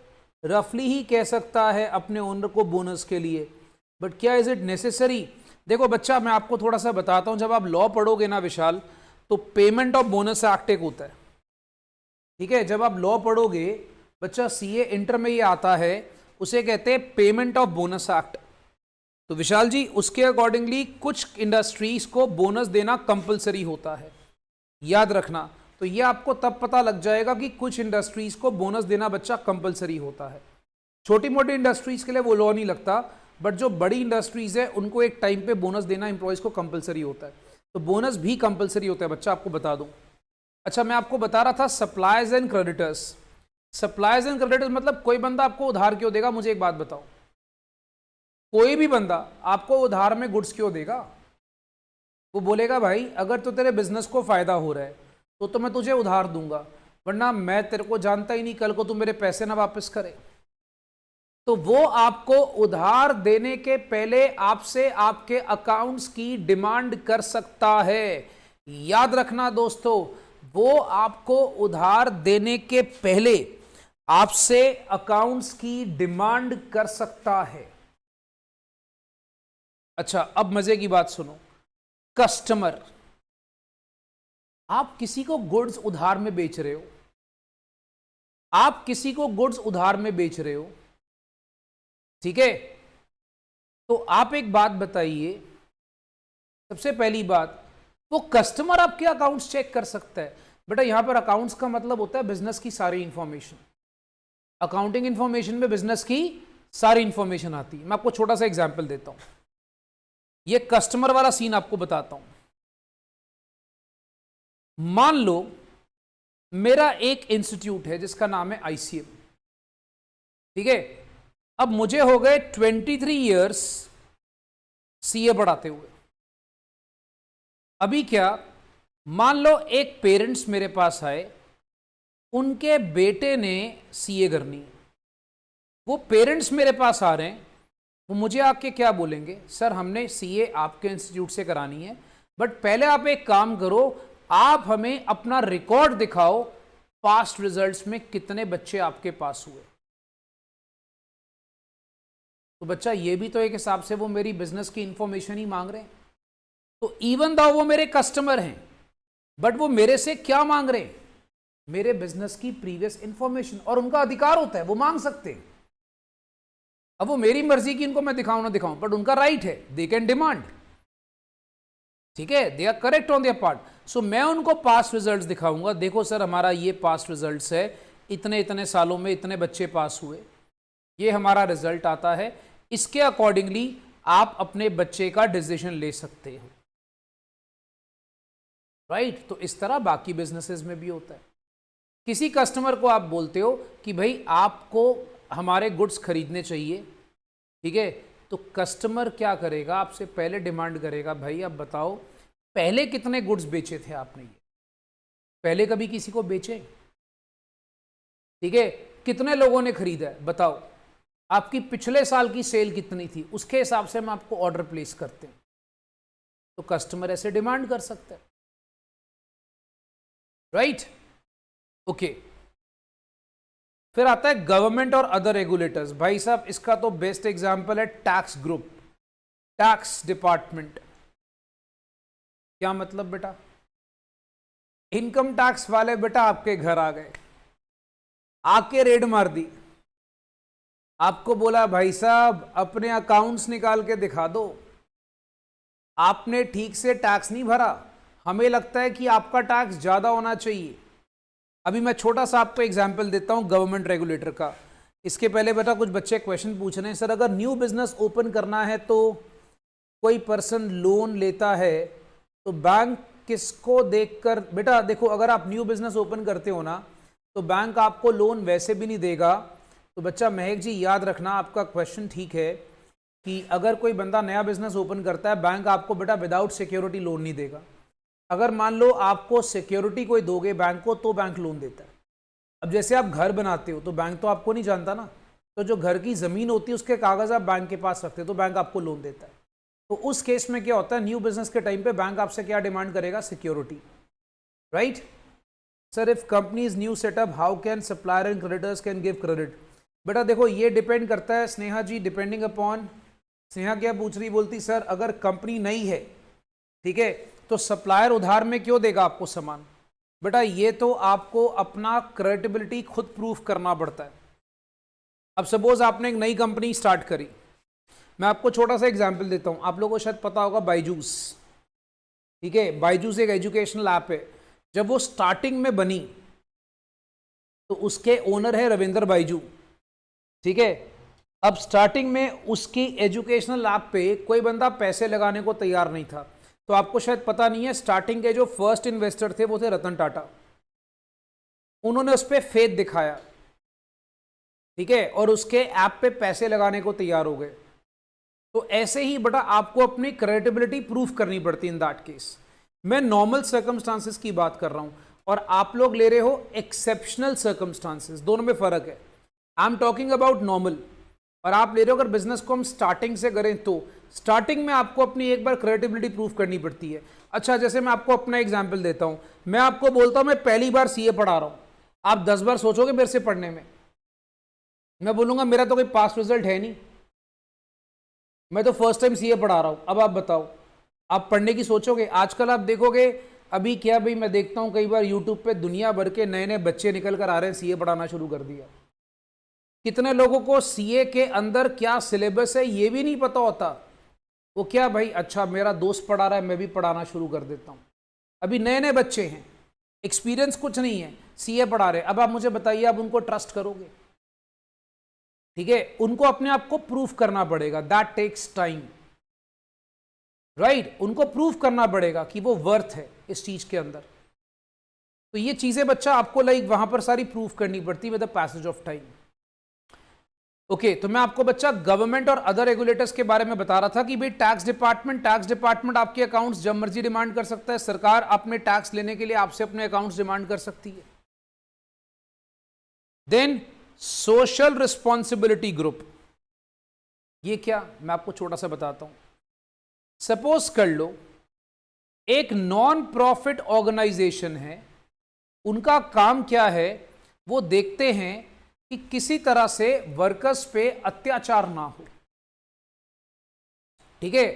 रफली ही कह सकता है अपने ओनर को बोनस के लिए, बट क्या इज इट नेसेसरी? देखो बच्चा मैं आपको थोड़ा सा बताता हूं, जब आप लॉ पढ़ोगे ना विशाल, तो पेमेंट ऑफ बोनस एक्ट एक होता है, ठीक है? जब आप लॉ पढ़ोगे बच्चा, सीए इंटर में ये आता है, उसे कहते हैं पेमेंट ऑफ बोनस एक्ट. तो विशाल जी उसके अकॉर्डिंगली कुछ इंडस्ट्रीज को बोनस देना कंपलसरी होता है, याद रखना. तो ये आपको तब पता लग जाएगा कि कुछ इंडस्ट्रीज को बोनस देना बच्चा कंपलसरी होता है. छोटी मोटी इंडस्ट्रीज के लिए वो लॉ नहीं लगता, बट जो बड़ी इंडस्ट्रीज है उनको एक टाइम पे बोनस देना एम्प्लॉयज को कंपलसरी होता है. तो बोनस भी कंपलसरी होता है बच्चा, आपको बता दूं. अच्छा मैं आपको बता रहा था suppliers and creditors. Suppliers and creditors मतलब कोई बंदा आपको उधार क्यों देगा? मुझे एक बात बताओ, कोई भी बंदा आपको उधार में गुड्स क्यों देगा? वो बोलेगा भाई अगर तो तेरे बिजनेस को फायदा हो रहा है तो मैं तुझे उधार दूंगा, वरना मैं तेरे को जानता ही नहीं, कल को तू मेरे पैसे ना वापस करे. तो वो आपको उधार देने के पहले आपसे आपके अकाउंट्स की डिमांड कर सकता है. याद रखना दोस्तों, वो आपको उधार देने के पहले आपसे अकाउंट्स की डिमांड कर सकता है. अच्छा अब मजे की बात सुनो, कस्टमर, आप किसी को गुड्स उधार में बेच रहे हो, ठीक है? तो आप एक बात बताइए, सबसे पहली बात, वो कस्टमर आपके अकाउंट्स चेक कर सकता है? बेटा यहां पर अकाउंट्स का मतलब होता है बिजनेस की सारी इंफॉर्मेशन. अकाउंटिंग इंफॉर्मेशन में बिजनेस की सारी इंफॉर्मेशन आती है. मैं आपको छोटा सा एग्जांपल देता हूं, ये कस्टमर वाला सीन आपको बताता हूं. मान लो मेरा एक इंस्टीट्यूट है जिसका नाम है आईसीएम, ठीक है? अब मुझे हो गए 23 इयर्स सीए पढ़ाते हुए. अभी क्या, मान लो एक पेरेंट्स मेरे पास आए, उनके बेटे ने सीए करनी है, वो पेरेंट्स मेरे पास आ रहे हैं, वो मुझे आके क्या बोलेंगे, सर हमने सीए आपके इंस्टीट्यूट से करानी है, बट पहले आप एक काम करो, आप हमें अपना रिकॉर्ड दिखाओ, पास्ट रिजल्ट्स में कितने बच्चे आपके पास हुए। तो बच्चा ये भी तो एक हिसाब से वो मेरी बिजनेस की इंफॉर्मेशन ही मांग रहे हैं। तो इवन दो वो मेरे कस्टमर हैं, बट वो मेरे से क्या मांग रहे हैं, मेरे बिजनेस की प्रीवियस इंफॉर्मेशन, और उनका अधिकार होता है, वो मांग सकते हैं। अब वो मेरी मर्जी की इनको मैं दिखाऊं ना दिखाऊं, बट उनका राइट है, दे कैन डिमांड, ठीक है, they are correct on their part. So मैं उनको पास्ट रिजल्ट्स दिखाऊंगा, देखो सर हमारा ये पास्ट रिजल्ट्स है, इतने इतने सालों में इतने बच्चे पास हुए, ये हमारा रिजल्ट आता है, इसके अकॉर्डिंगली आप अपने बच्चे का डिसीजन ले सकते हो, राइट। तो इस तरह बाकी बिजनेसेस में भी होता है। किसी कस्टमर को आप बोलते हो कि भाई आपको हमारे गुड्स खरीदने चाहिए, ठीक है, तो कस्टमर क्या करेगा, आपसे पहले डिमांड करेगा, भाई आप बताओ पहले कितने गुड्स बेचे थे आपने, ये पहले कभी किसी को बेचे, ठीक है, कितने लोगों ने खरीदा है बताओ, आपकी पिछले साल की सेल कितनी थी, उसके हिसाब से हम आपको ऑर्डर प्लेस करते हैं। तो कस्टमर ऐसे डिमांड कर सकता है, राइट, ओके। फिर आता है गवर्नमेंट और अदर रेगुलेटर्स। भाई साहब इसका तो बेस्ट एग्जांपल है टैक्स ग्रुप, टैक्स डिपार्टमेंट। क्या मतलब बेटा, इनकम टैक्स वाले बेटा आपके घर आ गए, आके रेड मार दी, आपको बोला भाई साहब अपने अकाउंट्स निकाल के दिखा दो, आपने ठीक से टैक्स नहीं भरा, हमें लगता है कि आपका टैक्स ज्यादा होना चाहिए। अभी मैं छोटा सा आपको एग्जाम्पल देता हूं गवर्नमेंट रेगुलेटर का। इसके पहले बेटा कुछ बच्चे क्वेश्चन पूछ रहे हैं, सर अगर न्यू बिजनेस ओपन करना है तो कोई पर्सन लोन लेता है तो बैंक किसको देखकर, बेटा देखो अगर आप न्यू बिजनेस ओपन करते हो ना तो बैंक आपको लोन वैसे भी नहीं देगा। तो बच्चा महक जी याद रखना, आपका क्वेश्चन ठीक है कि अगर कोई बंदा नया बिजनेस ओपन करता है बैंक आपको बेटा विदाउट सिक्योरिटी लोन नहीं देगा। अगर मान लो आपको सिक्योरिटी कोई दोगे बैंक को तो बैंक लोन देता है। अब जैसे आप घर बनाते हो तो बैंक तो आपको नहीं जानता ना, तो जो घर की जमीन होती है उसके कागज आप बैंक के पास रखते हो तो बैंक आपको लोन देता है। तो उस केस में क्या होता है, न्यू बिजनेस के टाइम पे बैंक आपसे क्या डिमांड करेगा, security, right. Sir if company is new setup how can supplier and creditors can give credit. बेटा देखो ये डिपेंड करता है स्नेहा जी, डिपेंडिंग अपॉन, स्नेहा क्या पूछ रही, बोलती सर अगर कंपनी नई है, ठीक है, तो सप्लायर उधार में क्यों देगा आपको सामान। बेटा ये तो आपको अपना क्रेडिबिलिटी खुद प्रूफ करना पड़ता है। अब सपोज आपने एक नई कंपनी स्टार्ट करी, मैं आपको छोटा सा एग्जांपल देता हूं, आप लोगों को शायद पता होगा बायजूस, ठीक है, बायजूस एक एजुकेशनल ऐप है। जब वो स्टार्टिंग में बनी तो उसके ओनर है रविंदर बायजू, ठीक है। अब स्टार्टिंग में उसकी एजुकेशनल ऐप पे कोई बंदा पैसे लगाने को तैयार नहीं था। तो आपको शायद पता नहीं है, स्टार्टिंग के जो फर्स्ट इन्वेस्टर थे वो थे रतन टाटा, उन्होंने उस पर फेथ दिखाया, ठीक है, और उसके ऐप पे पैसे लगाने को तैयार हो गए। तो ऐसे ही बेटा आपको अपनी क्रेडिबिलिटी प्रूफ करनी पड़ती है इन दैट केस। मैं नॉर्मल सर्कमस्टांसेस की बात कर रहा हूं और आप लोग ले रहे हो एक्सेप्शनल सर्कमस्टांसेस, दोनों में फर्क है। आई एम टॉकिंग अबाउट नॉर्मल, और आप ले रहे हो अगर बिजनेस को हम स्टार्टिंग से करें तो स्टार्टिंग में आपको अपनी एक बार क्रेडिबिलिटी प्रूफ करनी पड़ती है। अच्छा जैसे मैं आपको अपना एग्जांपल देता हूं, मैं आपको बोलता हूं मैं पहली बार सीए पढ़ा रहा हूं, आप 10 बार सोचोगे मेरे से पढ़ने में, मैं बोलूंगा मेरा तो कोई पास रिजल्ट है नहीं, मैं तो फर्स्ट टाइम सीए पढ़ा रहा हूं। अब आप बताओ आप पढ़ने की सोचोगे। आजकल आप देखोगे अभी क्या भाई, मैं देखता हूं कई बार यूट्यूब पे दुनिया भर के नए नए बच्चे निकल कर आ रहे हैं, सीए पढ़ाना शुरू कर दिया। कितने लोगों को सीए के अंदर क्या सिलेबस है ये भी नहीं पता होता। वो क्या भाई, अच्छा मेरा दोस्त पढ़ा रहा है मैं भी पढ़ाना शुरू कर देता हूं। अभी नए नए बच्चे हैं, एक्सपीरियंस कुछ नहीं है, सीए पढ़ा रहे। अब आप मुझे बताइए आप उनको ट्रस्ट करोगे, ठीक है, उनको अपने आप को प्रूफ करना पड़ेगा, दैट टेक्स टाइम, राइट। उनको प्रूफ करना पड़ेगा कि वो वर्थ है इस चीज के अंदर। तो ये चीजें बच्चा आपको लाइक वहां पर सारी प्रूफ करनी पड़ती है with the passage of time. Okay, तो मैं आपको बच्चा गवर्नमेंट और अदर रेगुलेटर्स के बारे में बता रहा था कि भाई टैक्स डिपार्टमेंट आपके अकाउंट्स जब मर्जी डिमांड कर सकता है। सरकार अपने टैक्स लेने के लिए आपसे अपने अकाउंट्स डिमांड कर सकती है। देन सोशल रिस्पॉन्सिबिलिटी ग्रुप, ये क्या, मैं आपको छोटा सा बताता हूं। सपोज कर लो एक नॉन प्रॉफिट ऑर्गेनाइजेशन है, उनका काम क्या है, वो देखते हैं कि किसी तरह से वर्कर्स पे अत्याचार ना हो। ठीक है,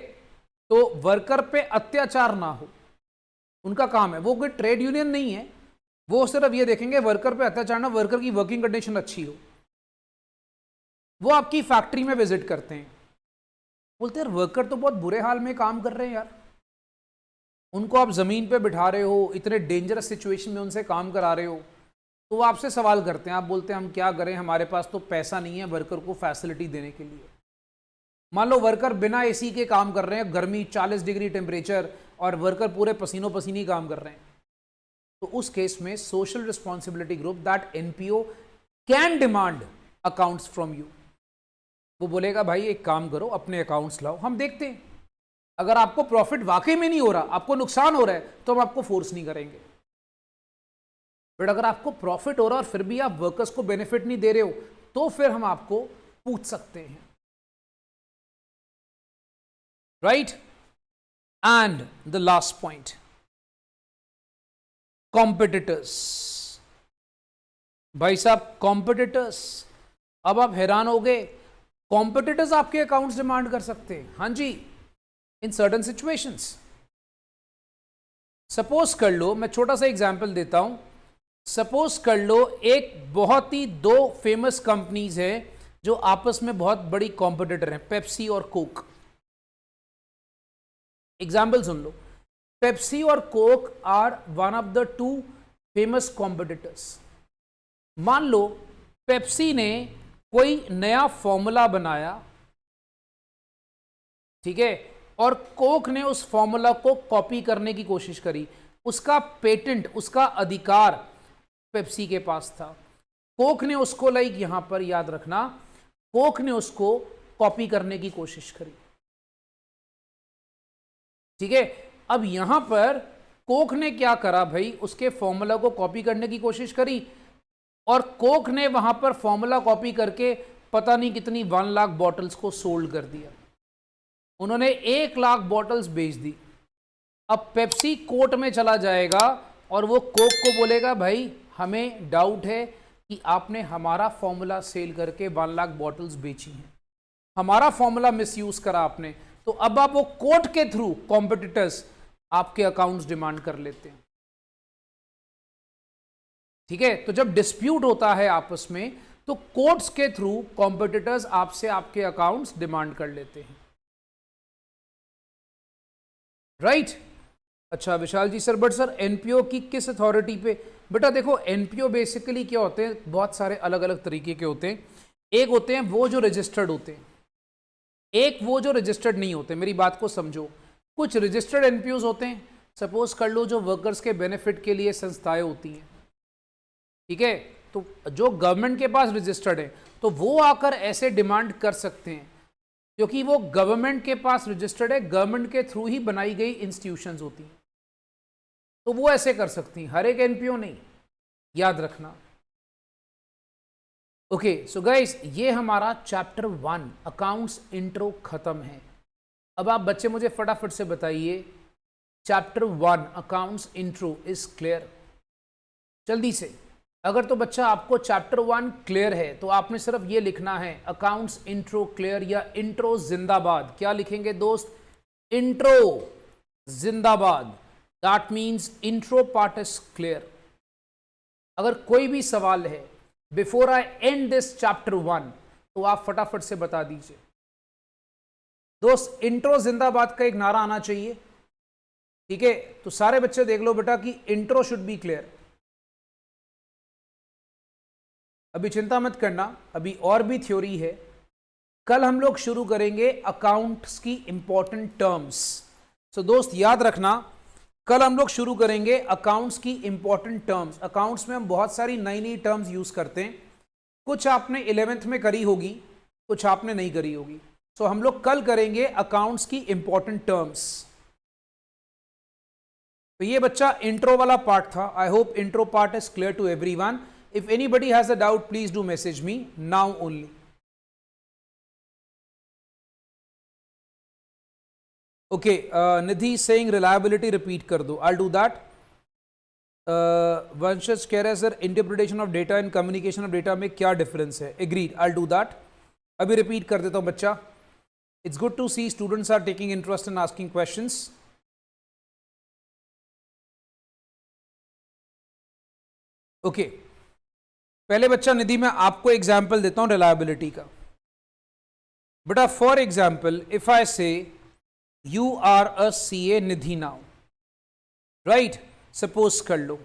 तो वर्कर पे अत्याचार ना हो, उनका काम है। वो कोई ट्रेड यूनियन नहीं है, वो सिर्फ ये देखेंगे वर्कर पे अत्याचार ना, वर्कर की वर्किंग कंडीशन अच्छी हो। वो आपकी फैक्ट्री में विजिट करते हैं, बोलते हैं वर्कर तो बहुत बुरे हाल में काम कर रहे हैं यार, उनको आप जमीन पे बिठा रहे हो, इतने डेंजरस सिचुएशन में उनसे काम करा रहे हो। तो वो आपसे सवाल करते हैं, आप बोलते हैं हम क्या करें, हमारे पास तो पैसा नहीं है वर्कर को फैसिलिटी देने के लिए। मान लो वर्कर बिना एसी के काम कर रहे हैं, गर्मी 40 डिग्री टेम्परेचर, और वर्कर पूरे पसीनों पसीनी काम कर रहे हैं। तो उस केस में social responsibility group, that NPO, can demand accounts from you. वो बोलेगा भाई एक काम करो, अपने अकाउंट्स लाओ, हम देखते हैं। अगर आपको प्रॉफिट वाकई में नहीं हो रहा, आपको नुकसान हो रहा है, तो हम आपको फोर्स नहीं करेंगे। बट अगर आपको प्रॉफिट हो रहा है और फिर भी आप वर्कर्स को बेनिफिट नहीं दे रहे हो, तो फिर हम आपको पूछ सकते हैं। Right? And the last point, competitors. भाई साहब कॉम्पिटिटर्स, अब आप हैरान हो गए, कॉम्पिटिटर्स आपके अकाउंट्स डिमांड कर सकते हैं। हाँ जी, इन सर्टन सिचुएशंस। सपोज कर लो, मैं छोटा सा एग्जांपल देता हूं। सपोज कर लो एक बहुत ही दो फेमस कंपनीज हैं जो आपस में बहुत बड़ी कॉम्पिटिटर हैं, पेप्सी और कोक। एग्जाम्पल सुन लो, पेप्सी और Coke are one of the two famous competitors. मान लो पेप्सी ने कोई नया फॉर्मूला बनाया, ठीक है, और कोक ने उस फॉर्मूला को कॉपी करने की कोशिश करी। उसका पेटेंट, उसका अधिकार पेप्सी के पास था। कोक ने उसको, लाइक यहां पर याद रखना, कोक ने उसको कॉपी करने की कोशिश करी। ठीक है, अब यहां पर कोक ने क्या करा भाई, उसके फॉर्मूला को कॉपी करने की कोशिश करी, और कोक ने वहां पर फॉर्मूला कॉपी करके पता नहीं कितनी 1 लाख बॉटल्स को सोल्ड कर दिया। उन्होंने 1 लाख बॉटल्स बेच दी। अब पेप्सी कोर्ट में चला जाएगा और वो कोक को बोलेगा भाई हमें डाउट है कि आपने हमारा फॉर्मूला सेल करके 1 लाख बॉटल्स बेची हैं, हमारा फॉर्मूला मिसयूज करा आपने। तो अब आप वो कोर्ट के थ्रू कॉम्पिटिटर्स आपके अकाउंट्स डिमांड कर लेते हैं। ठीक है, तो जब डिस्प्यूट होता है आपस में, तो कोर्ट्स के थ्रू कॉम्पिटिटर्स आपसे आपके अकाउंट्स डिमांड कर लेते हैं। राइट? अच्छा विशाल जी, सर बट सर एनपीओ की किस अथॉरिटी पे? बेटा देखो, एनपीओ बेसिकली क्या होते हैं, बहुत सारे अलग अलग तरीके के होते हैं। एक होते हैं वो जो रजिस्टर्ड होते हैं, एक वो जो रजिस्टर्ड नहीं होते। मेरी बात को समझो, कुछ रजिस्टर्ड एनपीओज होते हैं, सपोज कर लो जो वर्कर्स के बेनिफिट के लिए संस्थाएं होती हैं। ठीक है, तो जो गवर्नमेंट के पास रजिस्टर्ड है, तो वो आकर ऐसे डिमांड कर सकते हैं क्योंकि वो गवर्नमेंट के पास रजिस्टर्ड है, गवर्नमेंट के थ्रू ही बनाई गई इंस्टीट्यूशंस होती हैं, तो वो ऐसे कर सकती हैं। हर एक एनपीओ नहीं, याद रखना। ओके सो गाइस, ये हमारा चैप्टर 1 अकाउंट्स इंट्रो खत्म है। अब आप बच्चे मुझे फटाफट से बताइए, chapter 1 accounts intro is clear? जल्दी से। अगर तो बच्चा आपको चैप्टर 1 क्लियर है तो आपने सिर्फ ये लिखना है अकाउंट्स इंट्रो क्लियर या इंट्रो जिंदाबाद। क्या लिखेंगे दोस्त? इंट्रो जिंदाबाद। That means intro part is clear. अगर कोई भी सवाल है before I and this chapter 1 तो आप फटाफट से बता दीजिए। दोस्त इंट्रो जिंदाबाद का एक नारा आना चाहिए। ठीक है, तो सारे बच्चे देख लो बेटा कि इंट्रो शुड बी क्लियर। अभी चिंता मत करना, अभी और भी थ्योरी है। कल हम लोग शुरू करेंगे अकाउंट्स की इंपॉर्टेंट टर्म्स। सो दोस्त याद रखना, कल हम लोग शुरू करेंगे अकाउंट्स की इंपॉर्टेंट टर्म्स। अकाउंट्स में हम बहुत सारी नई नई टर्म्स यूज करते हैं, कुछ आपने 11th में करी होगी, कुछ आपने नहीं करी होगी। सो हम लोग कल करेंगे अकाउंट्स की इंपॉर्टेंट टर्म्स। तो ये बच्चा इंट्रो वाला पार्ट था। I hope intro part is clear to everyone. If anybody has a doubt, please do message me now only. Okay, Nidhi saying reliability repeat कर दो, आई डू दैट. वंशज कह रहे हैं sir interpretation of data and communication of data में क्या difference है. Agreed, I do that. अभी repeat कर देता हूं बच्चा. It's good to see students are taking interest in asking questions. Okay, पहले बच्चा निधि मैं आपको एग्जाम्पल देता हूं रिलायबिलिटी का. बेटा for example if I say you are a CA Nidhi now, right, suppose कर लो.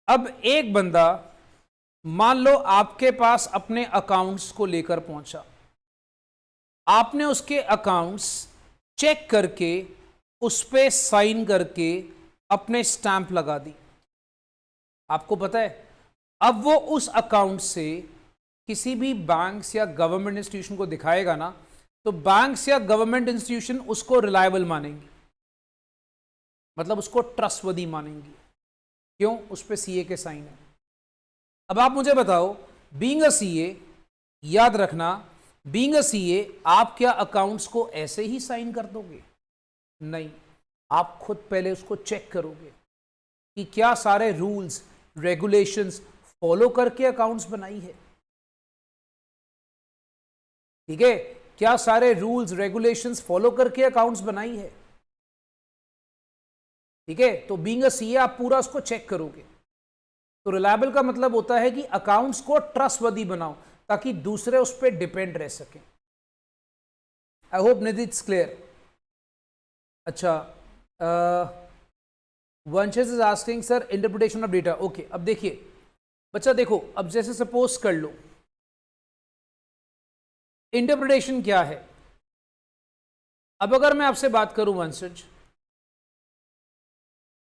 अब एक बंदा मान लो आपके पास अपने अकाउंट्स को लेकर पहुंचा. आपने उसके अकाउंट्स चेक करके उस पे साइन करके अपने स्टैंप लगा दी. आपको पता है अब वो उस अकाउंट से किसी भी बैंक्स या गवर्नमेंट इंस्टीट्यूशन को दिखाएगा ना, तो बैंक्स या गवर्नमेंट इंस्टीट्यूशन उसको रिलायबल मानेंगी, मतलब उसको ट्रस्टवर्दी मानेंगी. क्यों? उस पे सीए के साइन है. अब आप मुझे बताओ, बीइंग अ सीए, याद रखना, बीइंग अ सीए आप क्या अकाउंट्स को ऐसे ही साइन कर दोगे? नहीं, आप खुद पहले उसको चेक करोगे कि क्या सारे रूल्स रेगुलेशंस फॉलो करके अकाउंट्स बनाई है. ठीक है, क्या सारे रूल्स रेगुलेशंस फॉलो करके अकाउंट्स बनाई है. ठीक है, तो बीइंग अ सीए आप पूरा उसको चेक करोगे. तो रिलायबल का मतलब होता है कि अकाउंट्स को ट्रस्टवर्दी बनाओ ताकि दूसरे उस पर डिपेंड रह सकें. I hope Nidhi it's clear. अच्छा, वंशज is asking sir interpretation of data. Okay, अब देखिए बच्चा, देखो अब जैसे सपोज कर लो, इंटरप्रिटेशन क्या है. अब अगर मैं आपसे बात करूं वंशज,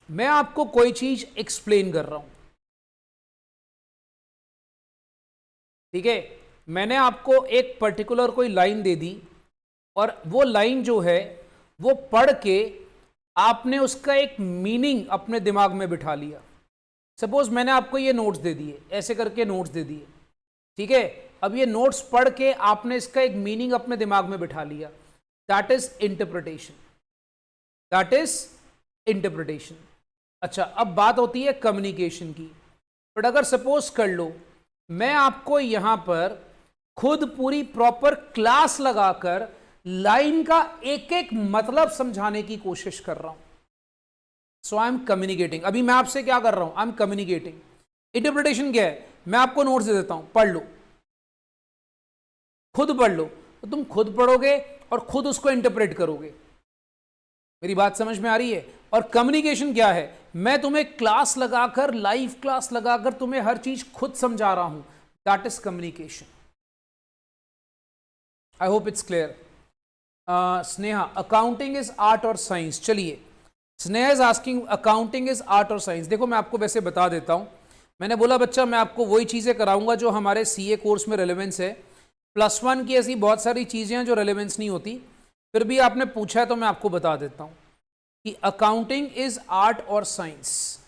मैं आपको कोई चीज एक्सप्लेन कर रहा हूं. ठीक है, मैंने आपको एक पर्टिकुलर कोई लाइन दे दी और वो लाइन जो है वो पढ़ के आपने उसका एक मीनिंग अपने दिमाग में बिठा लिया. सपोज मैंने आपको ये नोट्स दे दिए, ऐसे करके नोट्स दे दिए. ठीक है, अब ये नोट्स पढ़ के आपने इसका एक मीनिंग अपने दिमाग में बिठा लिया. That is interpretation. That is interpretation. अच्छा, अब बात होती है कम्युनिकेशन की. बट अगर सपोज कर लो मैं आपको यहां पर खुद पूरी प्रॉपर क्लास लगाकर लाइन का एक एक मतलब समझाने की कोशिश कर रहा हूं. सो आई एम कम्युनिकेटिंग. अभी मैं आपसे क्या कर रहा हूं? I am communicating. इंटरप्रिटेशन क्या है? मैं आपको नोट्स दे देता हूं, पढ़ लो, खुद पढ़ लो. तो तुम खुद पढ़ोगे और खुद उसको इंटरप्रेट करोगे. मेरी बात समझ में आ रही है? और कम्युनिकेशन क्या है? मैं तुम्हें क्लास लगाकर, लाइव क्लास लगाकर तुम्हें हर चीज खुद समझा रहा हूं. That is communication. I hope it's clear. Sneha, accounting is art और साइंस. चलिए, Sneha is asking accounting is art और साइंस. देखो मैं आपको वैसे बता देता हूं. मैंने बोला बच्चा मैं आपको वही चीजें कराऊंगा जो हमारे सीए कोर्स में रेलेवेंस है. +1 की ऐसी बहुत सारी चीजें हैं जो रेलेवेंस नहीं होती. फिर भी आपने पूछा है तो मैं आपको बता देता हूं कि अकाउंटिंग इज आर्ट और साइंस.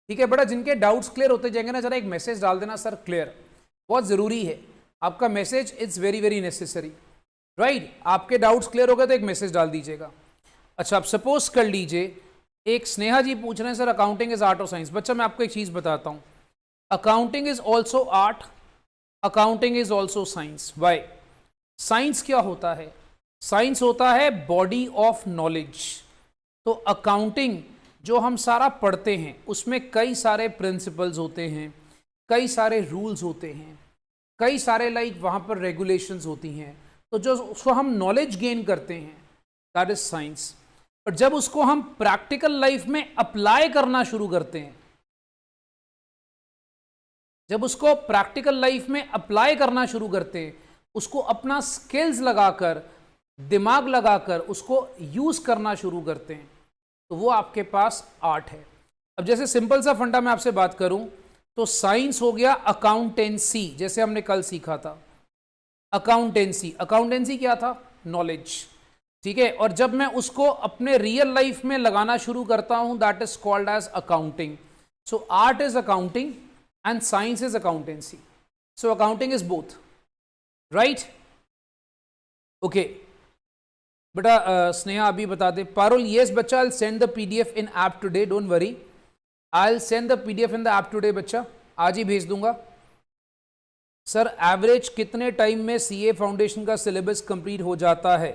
ठीक है बेटा, जिनके डाउट्स क्लियर होते जाएंगे ना, जरा एक मैसेज डाल देना सर क्लियर. बहुत जरूरी है आपका message. It's very very necessary. Right, आपके डाउट्स क्लियर हो गए तो एक मैसेज डाल दीजिएगा. अच्छा, आप सपोज कर लीजिए एक स्नेहा जी पूछ रहे हैं सर अकाउंटिंग इज आर्ट और साइंस. बच्चा मैं आपको एक चीज बताता हूं, accounting is also art, accounting is also science. Why? Science क्या होता है? साइंस होता है बॉडी ऑफ नॉलेज. तो अकाउंटिंग जो हम सारा पढ़ते हैं उसमें कई सारे प्रिंसिपल्स होते हैं, कई सारे रूल्स होते हैं, कई सारे लाइक वहां पर रेगुलेशंस होती हैं. तो जो उसको हम नॉलेज गेन करते हैं दैट इज साइंस. और जब उसको हम प्रैक्टिकल लाइफ में अप्लाई करना शुरू करते हैं, जब उसको प्रैक्टिकल लाइफ में अप्लाई करना शुरू करते हैं, उसको अपना स्किल्स लगाकर, दिमाग लगाकर उसको यूज करना शुरू करते हैं, तो वो आपके पास आर्ट है. अब जैसे सिंपल सा फंडा मैं आपसे बात करूं तो साइंस हो गया अकाउंटेंसी, जैसे हमने कल सीखा था. अकाउंटेंसी, अकाउंटेंसी क्या था? नॉलेज. ठीक है, और जब मैं उसको अपने रियल लाइफ में लगाना शुरू करता हूं that is called as accounting. So art is accounting and science is accountancy. So accounting is both. Right? Okay, बेटा स्नेहा अभी बता दे। पारुल यस बच्चा, I send the PDF in app today, don't worry, I send the PDF in the app today बच्चा, आज ही भेज दूंगा। सर एवरेज कितने टाइम में सीए फाउंडेशन का सिलेबस कंप्लीट हो जाता है?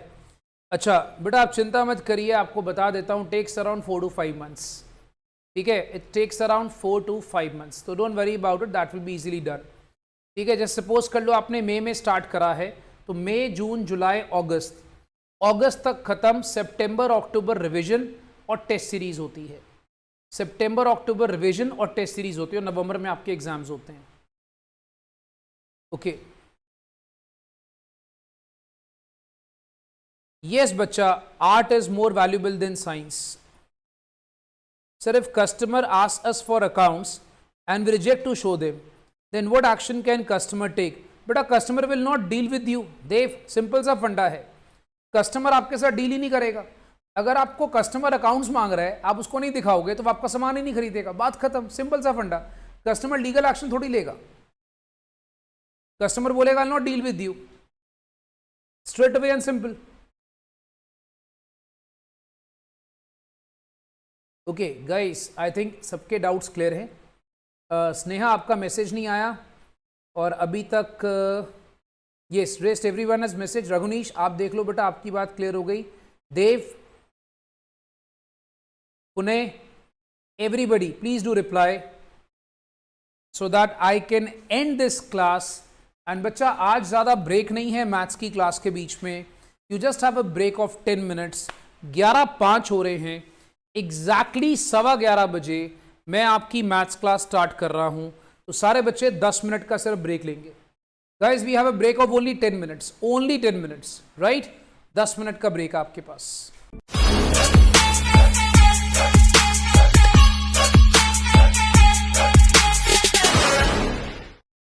अच्छा बेटा आप चिंता मत करिए, आपको बता देता हूँ, टेक्स अराउंड 4 to 5 months, ठीक है, it takes around 4 to 5 months, तो don't worry about it, that will be easily done, ठीक है। जैसे सपोज कर लो आपने मई में स्टार्ट करा है, तो मई जून जुलाई अगस्त, अगस्त तक खत्म, सितंबर अक्टूबर रिवीजन और टेस्ट सीरीज होती है, सितंबर अक्टूबर रिवीजन और टेस्ट सीरीज होती है, और नवंबर में आपके एग्जाम्स होते हैं, ओके। यस बच्चा, art is more valuable than science. Sir if customer ask us for accounts and we reject to show them, then what action can customer take? बेटा customer will not deal with you, Dev, simple सा फंडा है, customer आपके साथ deal ही नहीं करेगा। अगर आपको कस्टमर अकाउंट्स मांग रहा है, आप उसको नहीं दिखाओगे तो आपका सामान ही नहीं खरीदेगा, बात खत्म, सिंपल सा फंडा। कस्टमर लीगल एक्शन थोड़ी लेगा, कस्टमर बोलेगा not deal with you, straight away and simple, okay guys. I think सबके डाउट्स क्लियर हैं। स्नेहा आपका मैसेज नहीं आया और अभी तक yes rest everyone has message. Raghunish आप देख लो बेटा, आपकी बात क्लियर हो गई। Dev, Pune, everybody please do reply so that I can end this class. And बच्चा आज ज़्यादा ब्रेक नहीं है मैथ्स की क्लास के बीच में, you just have a break of 10 minutes। 11:05 हो रहे हैं, एग्जैक्टली 11:15 बजे मैं आपकी मैथ्स क्लास स्टार्ट कर रहा हूं, तो सारे बच्चे 10 मिनट का सिर्फ ब्रेक लेंगे। Guys we have a break of only 10 minutes, only 10 minutes, राइट? 10 मिनट का ब्रेक आपके पास।